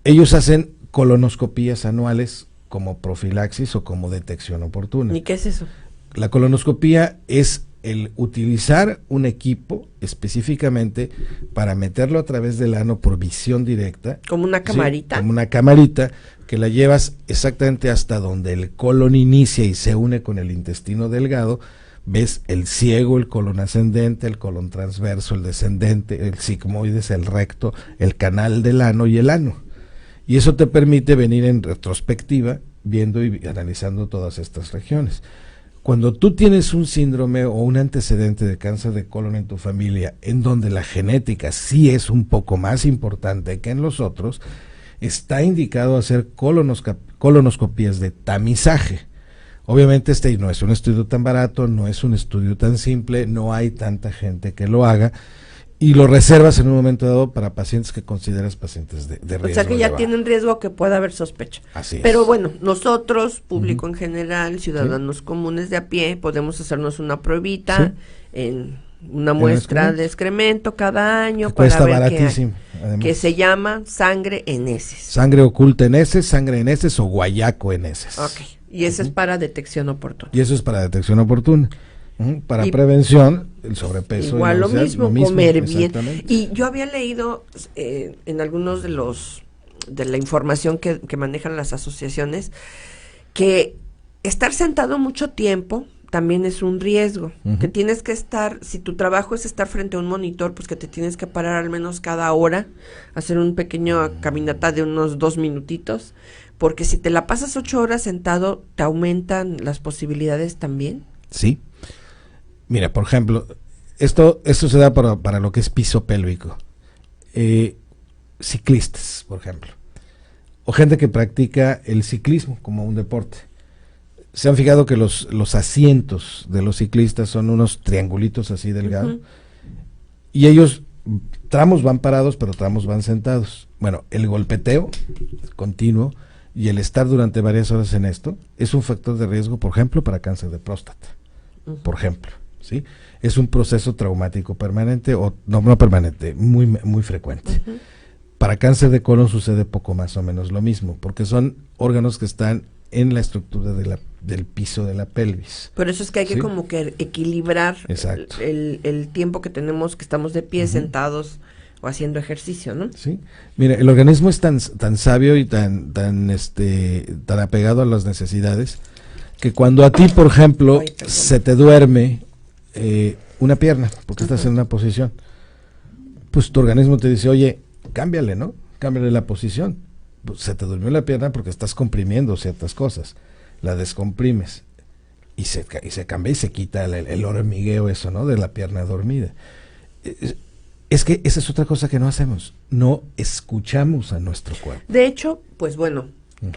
Speaker 2: ellos hacen colonoscopías anuales como profilaxis o como detección oportuna.
Speaker 1: ¿Y qué es eso?
Speaker 2: La colonoscopía es el utilizar un equipo específicamente para meterlo a través del ano por visión directa.
Speaker 1: ¿Como una
Speaker 2: ¿sí?
Speaker 1: camarita?
Speaker 2: Como una camarita que la llevas exactamente hasta donde el colon inicia y se une con el intestino delgado. Ves el ciego, el colon ascendente, el colon transverso, el descendente, el sigmoides, el recto, el canal del ano y el ano. Y eso te permite venir en retrospectiva viendo y analizando todas estas regiones. Cuando tú tienes un síndrome o un antecedente de cáncer de colon en tu familia, en donde la genética sí es un poco más importante que en los otros, está indicado hacer colonoscopías de tamizaje. Obviamente este no es un estudio tan barato, no es un estudio tan simple, no hay tanta gente que lo haga y lo reservas en un momento dado para pacientes que consideras pacientes de riesgo.
Speaker 1: O sea que ya
Speaker 2: elevado.
Speaker 1: tienen riesgo que pueda haber sospecha.
Speaker 2: Así es.
Speaker 1: Pero bueno, nosotros, público en general, ciudadanos comunes de a pie, podemos hacernos una pruebita en una muestra
Speaker 2: excremento.
Speaker 1: de excremento cada año
Speaker 2: Que
Speaker 1: para
Speaker 2: cuesta
Speaker 1: ver qué hay,
Speaker 2: baratísimo. Además.
Speaker 1: que se llama sangre en heces.
Speaker 2: Sangre oculta en heces, sangre en heces o guayaco en heces.
Speaker 1: Ok, y ese es para detección oportuna.
Speaker 2: Y eso es para detección oportuna. Para
Speaker 1: Y
Speaker 2: prevención, el sobrepeso.
Speaker 1: Igual
Speaker 2: y la
Speaker 1: lo
Speaker 2: obesidad,
Speaker 1: mismo, comer bien.
Speaker 2: exactamente.
Speaker 1: Y yo había leído en algunos de la información que manejan las asociaciones que estar sentado mucho tiempo también es un riesgo, que tienes que estar, si tu trabajo es estar frente a un monitor, pues que te tienes que parar al menos cada hora, hacer un pequeño caminata de unos 2 minutitos, porque si te la pasas 8 horas sentado, te aumentan las posibilidades también.
Speaker 2: Sí. Mira, por ejemplo, esto se da para lo que es piso pélvico. Ciclistas, por ejemplo. O gente que practica el ciclismo como un deporte. Se han fijado que los asientos de los ciclistas son unos triangulitos así delgados. Y ellos, tramos van parados, pero tramos van sentados. Bueno, el golpeteo continuo y el estar durante varias horas en esto es un factor de riesgo, por ejemplo, para cáncer de próstata. Por ejemplo, ¿sí? Es un proceso traumático permanente, o no permanente, muy, muy frecuente. Para cáncer de colon sucede poco más o menos lo mismo, porque son órganos que están en la estructura del piso de la pelvis.
Speaker 1: Por eso es que hay que
Speaker 2: ¿sí?
Speaker 1: como que equilibrar
Speaker 2: Exacto.
Speaker 1: el tiempo que tenemos, que estamos de pie, sentados, o haciendo ejercicio, ¿no?
Speaker 2: Sí. Mira, el organismo es tan sabio y tan apegado a las necesidades que cuando a ti, por ejemplo, se te duerme una pierna, porque estás en una posición, pues tu organismo te dice, oye, cámbiale, ¿no? Cámbiale la posición. Pues se te durmió la pierna porque estás comprimiendo ciertas cosas, la descomprimes y se cambia y se quita el hormigueo eso, ¿no? De la pierna dormida. Es que esa es otra cosa que no hacemos, no escuchamos a nuestro cuerpo.
Speaker 1: De hecho, pues bueno,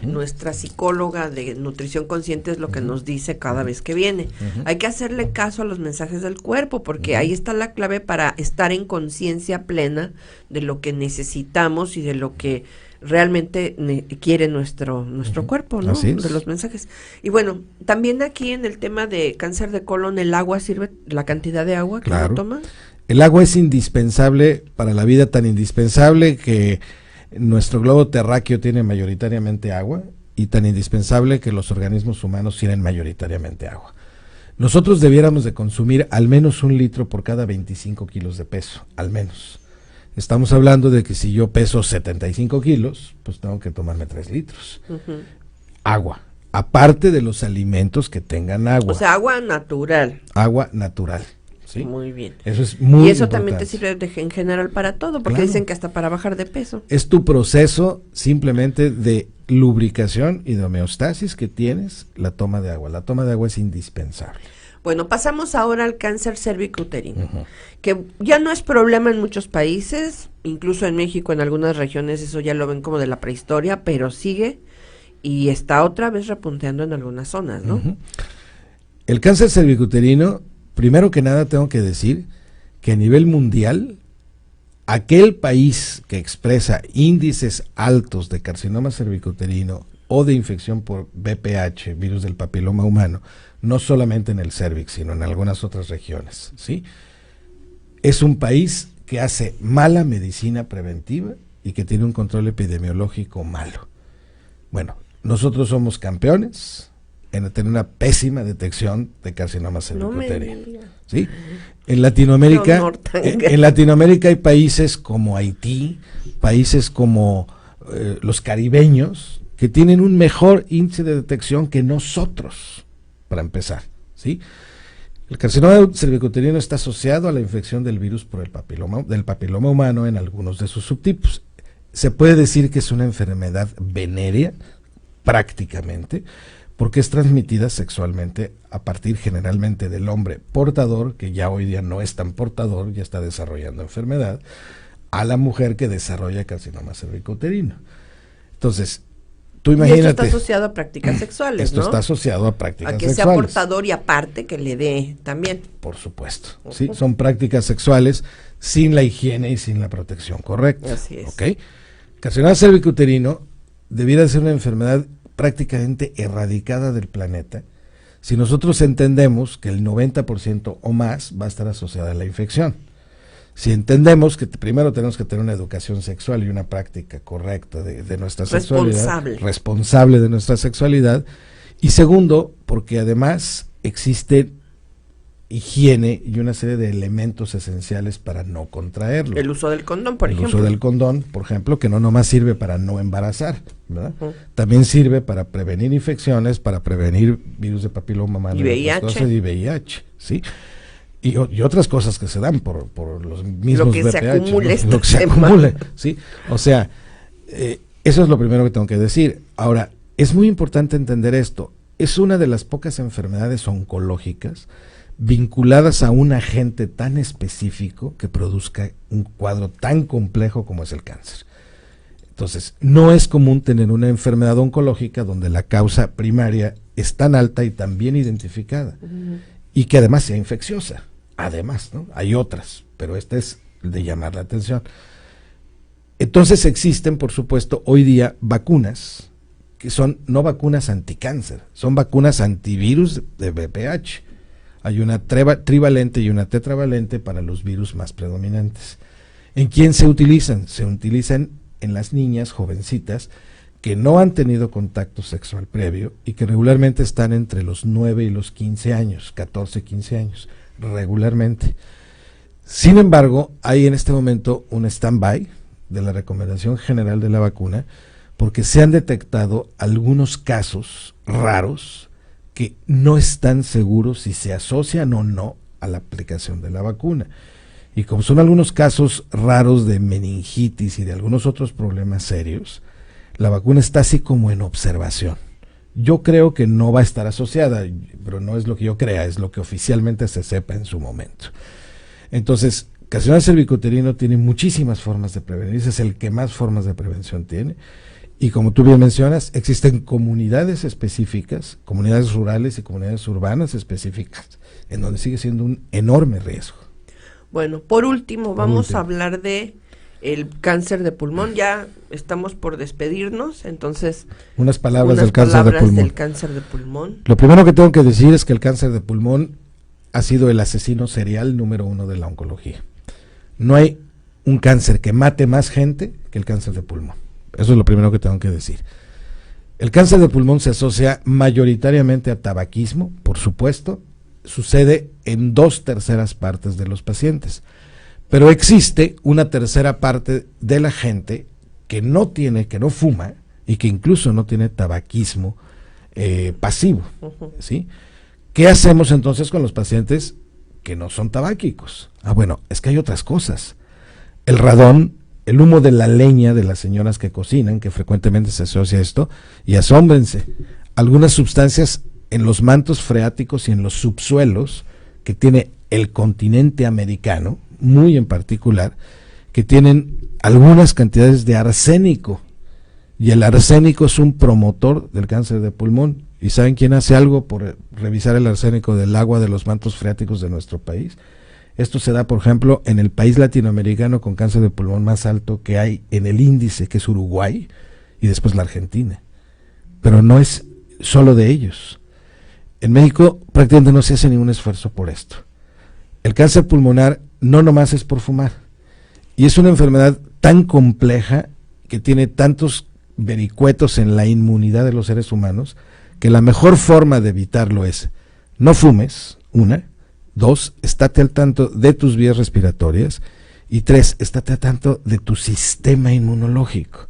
Speaker 1: nuestra psicóloga de nutrición consciente es lo que nos dice cada vez que viene. Hay que hacerle caso a los mensajes del cuerpo, porque ahí está la clave para estar en conciencia plena de lo que necesitamos y de lo que realmente quiere nuestro cuerpo, ¿no? De los mensajes. Y bueno, también aquí en el tema de cáncer de colon, ¿el agua sirve, la cantidad de agua que uno toma?
Speaker 2: El agua es indispensable para la vida, tan indispensable que nuestro globo terráqueo tiene mayoritariamente agua y tan indispensable que los organismos humanos tienen mayoritariamente agua. Nosotros debiéramos de consumir al menos 1 litro por cada 25 kilos de peso, al menos. Estamos hablando de que si yo peso 75 kilos, pues tengo que tomarme 3 litros. Agua, aparte de los alimentos que tengan agua.
Speaker 1: O sea, agua natural.
Speaker 2: Agua natural. ¿Sí?
Speaker 1: Muy bien.
Speaker 2: Eso es muy
Speaker 1: Y eso
Speaker 2: importante.
Speaker 1: También te sirve en general para todo, porque dicen que hasta para bajar de peso.
Speaker 2: Es tu proceso simplemente de lubricación y de homeostasis que tienes, la toma de agua. La toma de agua es indispensable.
Speaker 1: Bueno, pasamos ahora al cáncer cervicouterino, que ya no es problema en muchos países, incluso en México, en algunas regiones, eso ya lo ven como de la prehistoria, pero sigue y está otra vez repunteando en algunas zonas, ¿no?
Speaker 2: El cáncer cervicouterino, primero que nada tengo que decir que a nivel mundial, aquel país que expresa índices altos de carcinoma cervicouterino o de infección por VPH, virus del papiloma humano, no solamente en el cérvix, sino en algunas otras regiones, ¿sí? Es un país que hace mala medicina preventiva y que tiene un control epidemiológico malo. Bueno, nosotros somos campeones en tener una pésima detección de carcinoma cervicouterino, ¿sí? En Latinoamérica hay países como Haití, países como los caribeños, que tienen un mejor índice de detección que nosotros, para empezar, ¿sí? El carcinoma cervicouterino está asociado a la infección del virus por del papiloma humano en algunos de sus subtipos. Se puede decir que es una enfermedad venérea, prácticamente, porque es transmitida sexualmente a partir generalmente del hombre portador, que ya hoy día no es tan portador, ya está desarrollando enfermedad, a la mujer que desarrolla carcinoma cervicouterino. Entonces, tú imagínate.
Speaker 1: Y esto está asociado a prácticas sexuales,
Speaker 2: esto
Speaker 1: ¿no?
Speaker 2: está asociado a prácticas
Speaker 1: sexuales. A que sea portador y aparte que le dé también.
Speaker 2: Por supuesto, ¿sí? Son prácticas sexuales sin la higiene y sin la protección correcta.
Speaker 1: Así es.
Speaker 2: ¿Okay? Carcinoma cervicouterino debiera ser una enfermedad prácticamente erradicada del planeta si nosotros entendemos que el 90% o más va a estar asociada a la infección. Si entendemos que primero tenemos que tener una educación sexual y una práctica correcta de nuestra sexualidad, responsable de nuestra sexualidad, y segundo, porque además existe higiene y una serie de elementos esenciales para no contraerlo.
Speaker 1: El uso del condón, por ejemplo.
Speaker 2: El uso del condón, por ejemplo, que no nomás sirve para no embarazar, ¿verdad? También sirve para prevenir infecciones, para prevenir virus de papiloma humano
Speaker 1: y VIH,
Speaker 2: ¿sí? Y otras cosas que se dan por los mismos
Speaker 1: lo que
Speaker 2: VPH,
Speaker 1: se acumule,
Speaker 2: ¿no? Lo que se acumule, ¿sí? O sea, eso es lo primero que tengo que decir. Ahora, es muy importante entender esto. Es una de las pocas enfermedades oncológicas vinculadas a un agente tan específico que produzca un cuadro tan complejo como es el cáncer. Entonces, no es común tener una enfermedad oncológica donde la causa primaria es tan alta y tan bien identificada, y que además sea infecciosa. Además, ¿no? Hay otras, pero esta es de llamar la atención. Entonces existen, por supuesto, hoy día vacunas, que son no vacunas anticáncer, son vacunas antivirus de VPH. Hay una trivalente y una tetravalente para los virus más predominantes. ¿En quién se utilizan? Se utilizan en las niñas jovencitas que no han tenido contacto sexual previo y que regularmente están entre los 9 y los 15 años, 14, 15 años, regularmente. Sin embargo, hay en este momento un stand-by de la recomendación general de la vacuna, porque se han detectado algunos casos raros que no están seguros si se asocian o no a la aplicación de la vacuna. Y como son algunos casos raros de meningitis y de algunos otros problemas serios, la vacuna está así como en observación. Yo creo que no va a estar asociada, pero no es lo que yo crea, es lo que oficialmente se sepa en su momento. Entonces, carcinoma cervicuterino tiene muchísimas formas de prevenirse, es el que más formas de prevención tiene. Y como tú bien mencionas, existen comunidades específicas, comunidades rurales y comunidades urbanas específicas, en donde sigue siendo un enorme riesgo.
Speaker 1: Bueno, por último, vamos a hablar de el cáncer de pulmón. Ya estamos por despedirnos, entonces
Speaker 2: unas palabras del cáncer
Speaker 1: de pulmón.
Speaker 2: Lo primero que tengo que decir es que el cáncer de pulmón ha sido el asesino serial número 1 de la oncología. No hay un cáncer que mate más gente que el cáncer de pulmón. Eso es lo primero que tengo que decir. El cáncer de pulmón se asocia mayoritariamente a tabaquismo, por supuesto, sucede en 2/3 partes de los pacientes, pero existe una tercera parte de la gente que no fuma y que incluso no tiene tabaquismo pasivo, ¿sí? ¿Qué hacemos entonces con los pacientes que no son tabáquicos? Bueno, es que hay otras cosas. El radón, el humo de la leña de las señoras que cocinan, que frecuentemente se asocia a esto, y asómbrense, algunas sustancias en los mantos freáticos y en los subsuelos que tiene el continente americano, muy en particular, que tienen algunas cantidades de arsénico, y el arsénico es un promotor del cáncer de pulmón. ¿Y saben quién hace algo por revisar el arsénico del agua de los mantos freáticos de nuestro país? Esto se da, por ejemplo, en el país latinoamericano con cáncer de pulmón más alto que hay en el índice, que es Uruguay, y después la Argentina. Pero no es solo de ellos. En México prácticamente no se hace ningún esfuerzo por esto. El cáncer pulmonar no nomás es por fumar, y es una enfermedad tan compleja que tiene tantos vericuetos en la inmunidad de los seres humanos, que la mejor forma de evitarlo es no fumes, 1, 2, estate al tanto de tus vías respiratorias, y 3, estate al tanto de tu sistema inmunológico.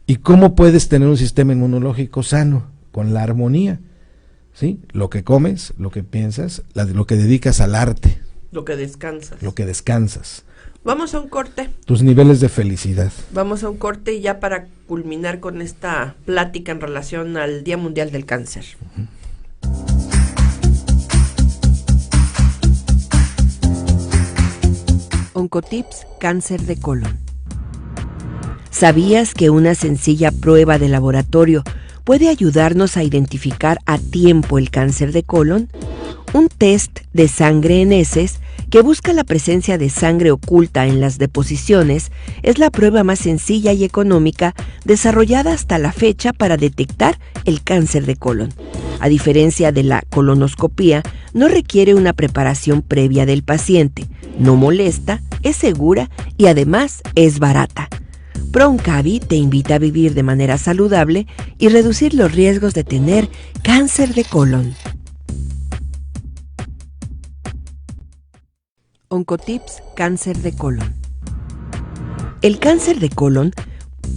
Speaker 2: ¿Y cómo puedes tener un sistema inmunológico sano? Con la armonía, ¿sí? Lo que comes, lo que piensas, lo que dedicas al arte.
Speaker 1: Lo que descansas.
Speaker 2: Lo que descansas.
Speaker 1: Vamos a un corte.
Speaker 2: Tus niveles de felicidad.
Speaker 1: Vamos a un corte y ya para culminar con esta plática en relación al Día Mundial del Cáncer.
Speaker 3: Oncotips Cáncer de colon. ¿Sabías que una sencilla prueba de laboratorio puede ayudarnos a identificar a tiempo el cáncer de colon? Un test de sangre en heces que busca la presencia de sangre oculta en las deposiciones es la prueba más sencilla y económica desarrollada hasta la fecha para detectar el cáncer de colon. A diferencia de la colonoscopía, no requiere una preparación previa del paciente, no molesta, es segura y además es barata. ProOncavi te invita a vivir de manera saludable y reducir los riesgos de tener cáncer de colon. Oncotips Cáncer de colon. El cáncer de colon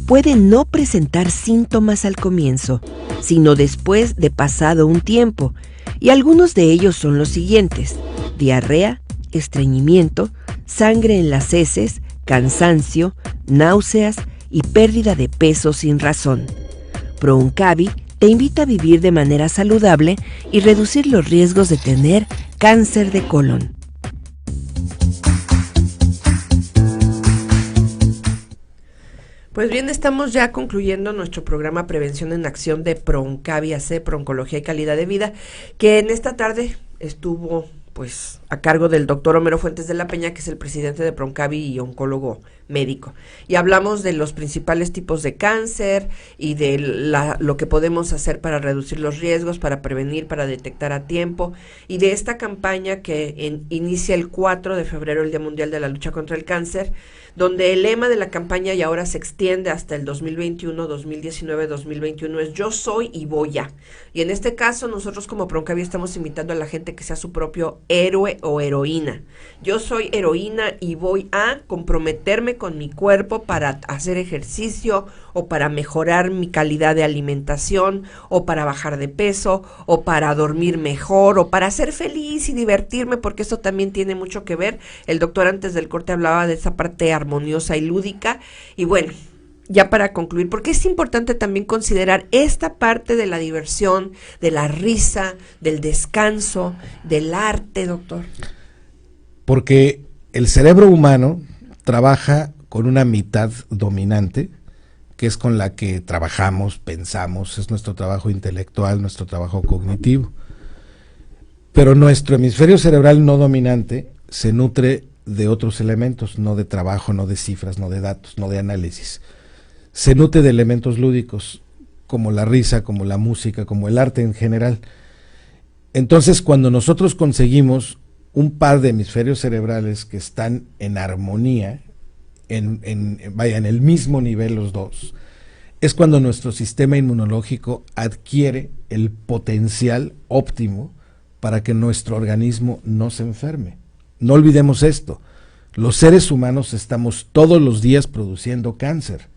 Speaker 3: puede no presentar síntomas al comienzo, sino después de pasado un tiempo, y algunos de ellos son los siguientes: diarrea, estreñimiento, sangre en las heces, cansancio, náuseas y pérdida de peso sin razón. ProOncavi te invita a vivir de manera saludable y reducir los riesgos de tener cáncer de colon.
Speaker 1: Pues bien, estamos ya concluyendo nuestro programa Prevención en Acción de ProOncavi AC, Pro-Oncología y Calidad de Vida, que en esta tarde estuvo pues a cargo del doctor Homero Fuentes de la Peña, que es el presidente de ProOncavi y oncólogo médico. Y hablamos de los principales tipos de cáncer y de lo que podemos hacer para reducir los riesgos, para prevenir, para detectar a tiempo, y de esta campaña que inicia el 4 de febrero, el Día Mundial de la Lucha contra el Cáncer, donde el lema de la campaña, y ahora se extiende hasta el 2021, 2019, 2021, es yo soy y voy a. Y en este caso nosotros como Proncavi estamos invitando a la gente que sea su propio héroe o heroína. Yo soy heroína y voy a comprometerme con mi cuerpo para hacer ejercicio, o para mejorar mi calidad de alimentación, o para bajar de peso, o para dormir mejor, o para ser feliz y divertirme, porque eso también tiene mucho que ver. El doctor antes del corte hablaba de esa parte armoniosa y lúdica. Y bueno, ya para concluir, porque es importante también considerar esta parte de la diversión, de la risa, del descanso, del arte, doctor.
Speaker 2: Porque el cerebro humano trabaja con una mitad dominante, que es con la que trabajamos, pensamos, es nuestro trabajo intelectual, nuestro trabajo cognitivo. Pero nuestro hemisferio cerebral no dominante se nutre de otros elementos, no de trabajo, no de cifras, no de datos, no de análisis. Se nutre de elementos lúdicos, como la risa, como la música, como el arte en general. Entonces, cuando nosotros conseguimos un par de hemisferios cerebrales que están en armonía, en el mismo nivel los dos, es cuando nuestro sistema inmunológico adquiere el potencial óptimo para que nuestro organismo no se enferme. No olvidemos esto, los seres humanos estamos todos los días produciendo cáncer.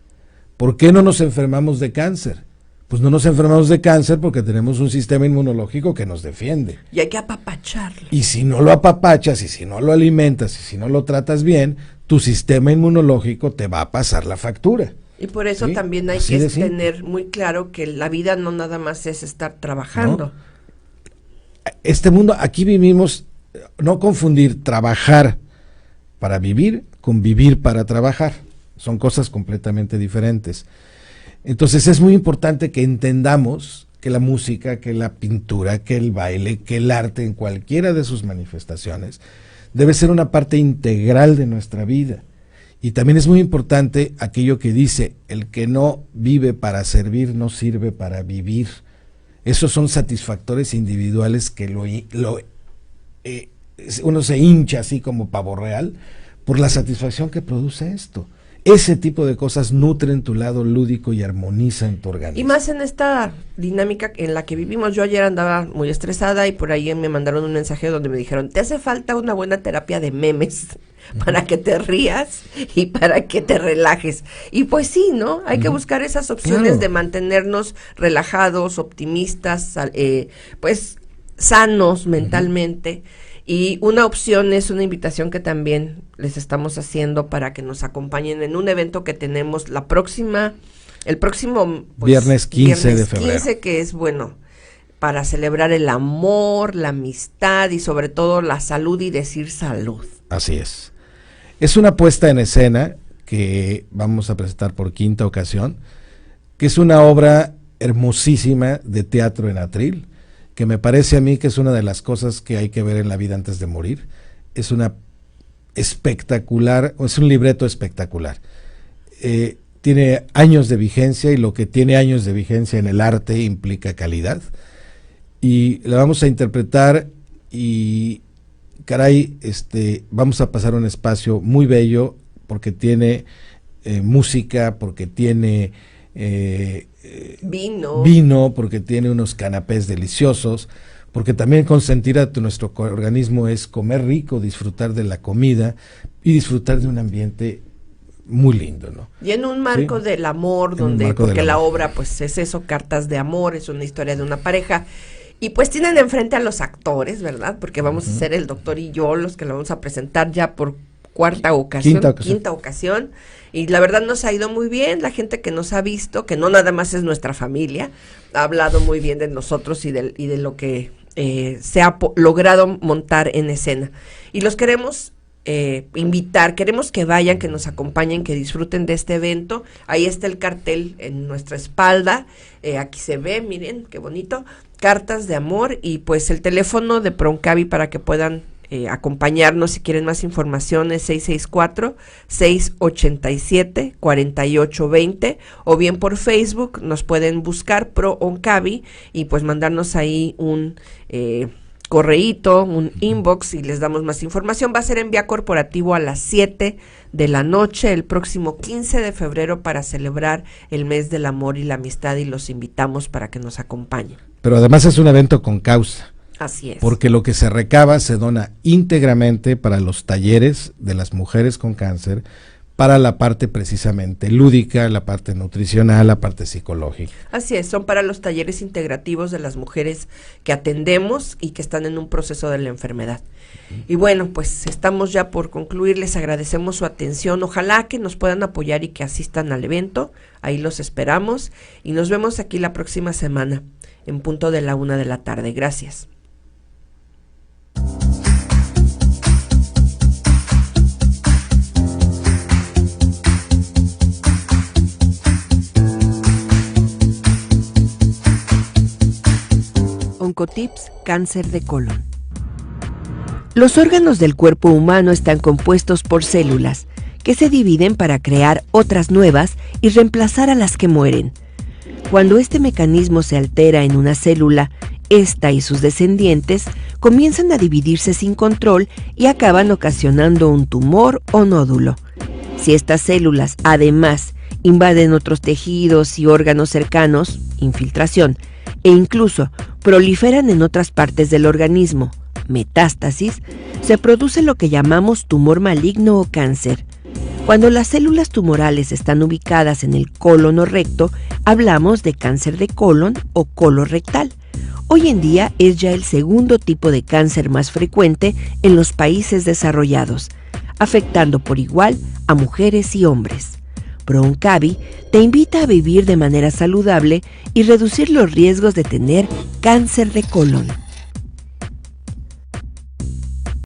Speaker 2: ¿Por qué no nos enfermamos de cáncer? Pues no nos enfermamos de cáncer porque tenemos un sistema inmunológico que nos defiende.
Speaker 1: Y hay que apapacharlo.
Speaker 2: Y si no lo apapachas, y si no lo alimentas, y si no lo tratas bien, tu sistema inmunológico te va a pasar la factura.
Speaker 1: Y por eso, ¿sí?, también hay que tener muy claro que la vida no nada más es estar trabajando.
Speaker 2: No. Este mundo, aquí vivimos, no confundir trabajar para vivir con vivir para trabajar. Son cosas completamente diferentes. Entonces es muy importante que entendamos que la música, que la pintura, que el baile, que el arte en cualquiera de sus manifestaciones debe ser una parte integral de nuestra vida. Y también es muy importante aquello que dice, el que no vive para servir no sirve para vivir. Esos son satisfactores individuales que uno se hincha así como pavo real por la satisfacción que produce esto. Ese tipo de cosas nutren tu lado lúdico y armonizan tu organismo.
Speaker 1: Y más en esta dinámica en la que vivimos. Yo ayer andaba muy estresada y por ahí me mandaron un mensaje donde me dijeron, te hace falta una buena terapia de memes para que te rías y para que te relajes. Y pues sí, ¿no? Hay que buscar esas opciones de mantenernos relajados, optimistas, pues sanos mentalmente. Y una opción es una invitación que también les estamos haciendo para que nos acompañen en un evento que tenemos el próximo
Speaker 2: viernes 15 de febrero.
Speaker 1: 15, que es bueno para celebrar el amor, la amistad y sobre todo la salud y decir salud.
Speaker 2: Así es. Es una puesta en escena que vamos a presentar por quinta ocasión, que es una obra hermosísima de teatro en atril, que me parece a mí que es una de las cosas que hay que ver en la vida antes de morir. Es una espectacular, es un libreto espectacular. Tiene años de vigencia y lo que tiene años de vigencia en el arte implica calidad. Y la vamos a interpretar y, caray, vamos a pasar un espacio muy bello porque tiene música, porque tiene vino, porque tiene unos canapés deliciosos, porque también consentir a nuestro organismo es comer rico, disfrutar de la comida y disfrutar de un ambiente muy lindo, ¿no?
Speaker 1: Y en un marco del amor, porque la obra pues es eso, cartas de amor, es una historia de una pareja. Y pues tienen enfrente a los actores, ¿verdad? Porque vamos a ser el doctor y yo los que lo vamos a presentar ya por quinta ocasión, y la verdad nos ha ido muy bien. La gente que nos ha visto, que no nada más es nuestra familia, ha hablado muy bien de nosotros y de lo que se ha logrado montar en escena. Y los queremos invitar, queremos que vayan, que nos acompañen, que disfruten de este evento. Ahí está el cartel en nuestra espalda, aquí se ve, miren qué bonito, cartas de amor, y pues el teléfono de Proncavi para que puedan acompañarnos si quieren más información es 664-687-4820 o bien por Facebook nos pueden buscar ProOncavi y pues mandarnos ahí un correíto, un inbox y les damos más información. Va a ser en vía corporativo a las 7 de la noche el próximo 15 de febrero para celebrar el mes del amor y la amistad y los invitamos para que nos acompañen.
Speaker 2: Pero además es un evento con causa.
Speaker 1: Así es.
Speaker 2: Porque lo que se recaba se dona íntegramente para los talleres de las mujeres con cáncer, para la parte precisamente lúdica, la parte nutricional, la parte psicológica.
Speaker 1: Así es, son para los talleres integrativos de las mujeres que atendemos y que están en un proceso de la enfermedad. Y bueno, pues estamos ya por concluir, les agradecemos su atención, ojalá que nos puedan apoyar y que asistan al evento, ahí los esperamos y nos vemos aquí la próxima semana en punto de la 1 de la tarde. Gracias. Oncotips, cáncer de colon. Los órganos del cuerpo humano están compuestos por células que se dividen para crear otras nuevas y reemplazar a las que mueren. Cuando este mecanismo se altera en una célula, esta y sus descendientes comienzan a dividirse sin control y acaban ocasionando un tumor o nódulo. Si estas células, además, invaden otros tejidos y órganos cercanos, infiltración, e incluso proliferan en otras partes del organismo, metástasis, se produce lo que llamamos tumor maligno o cáncer. Cuando las células tumorales están ubicadas en el colon o recto, hablamos de cáncer de colon o colorectal. Hoy en día es ya el segundo tipo de cáncer más frecuente en los países desarrollados, afectando por igual a mujeres y hombres. ProOncavi te invita a vivir de manera saludable y reducir los riesgos de tener cáncer de colon.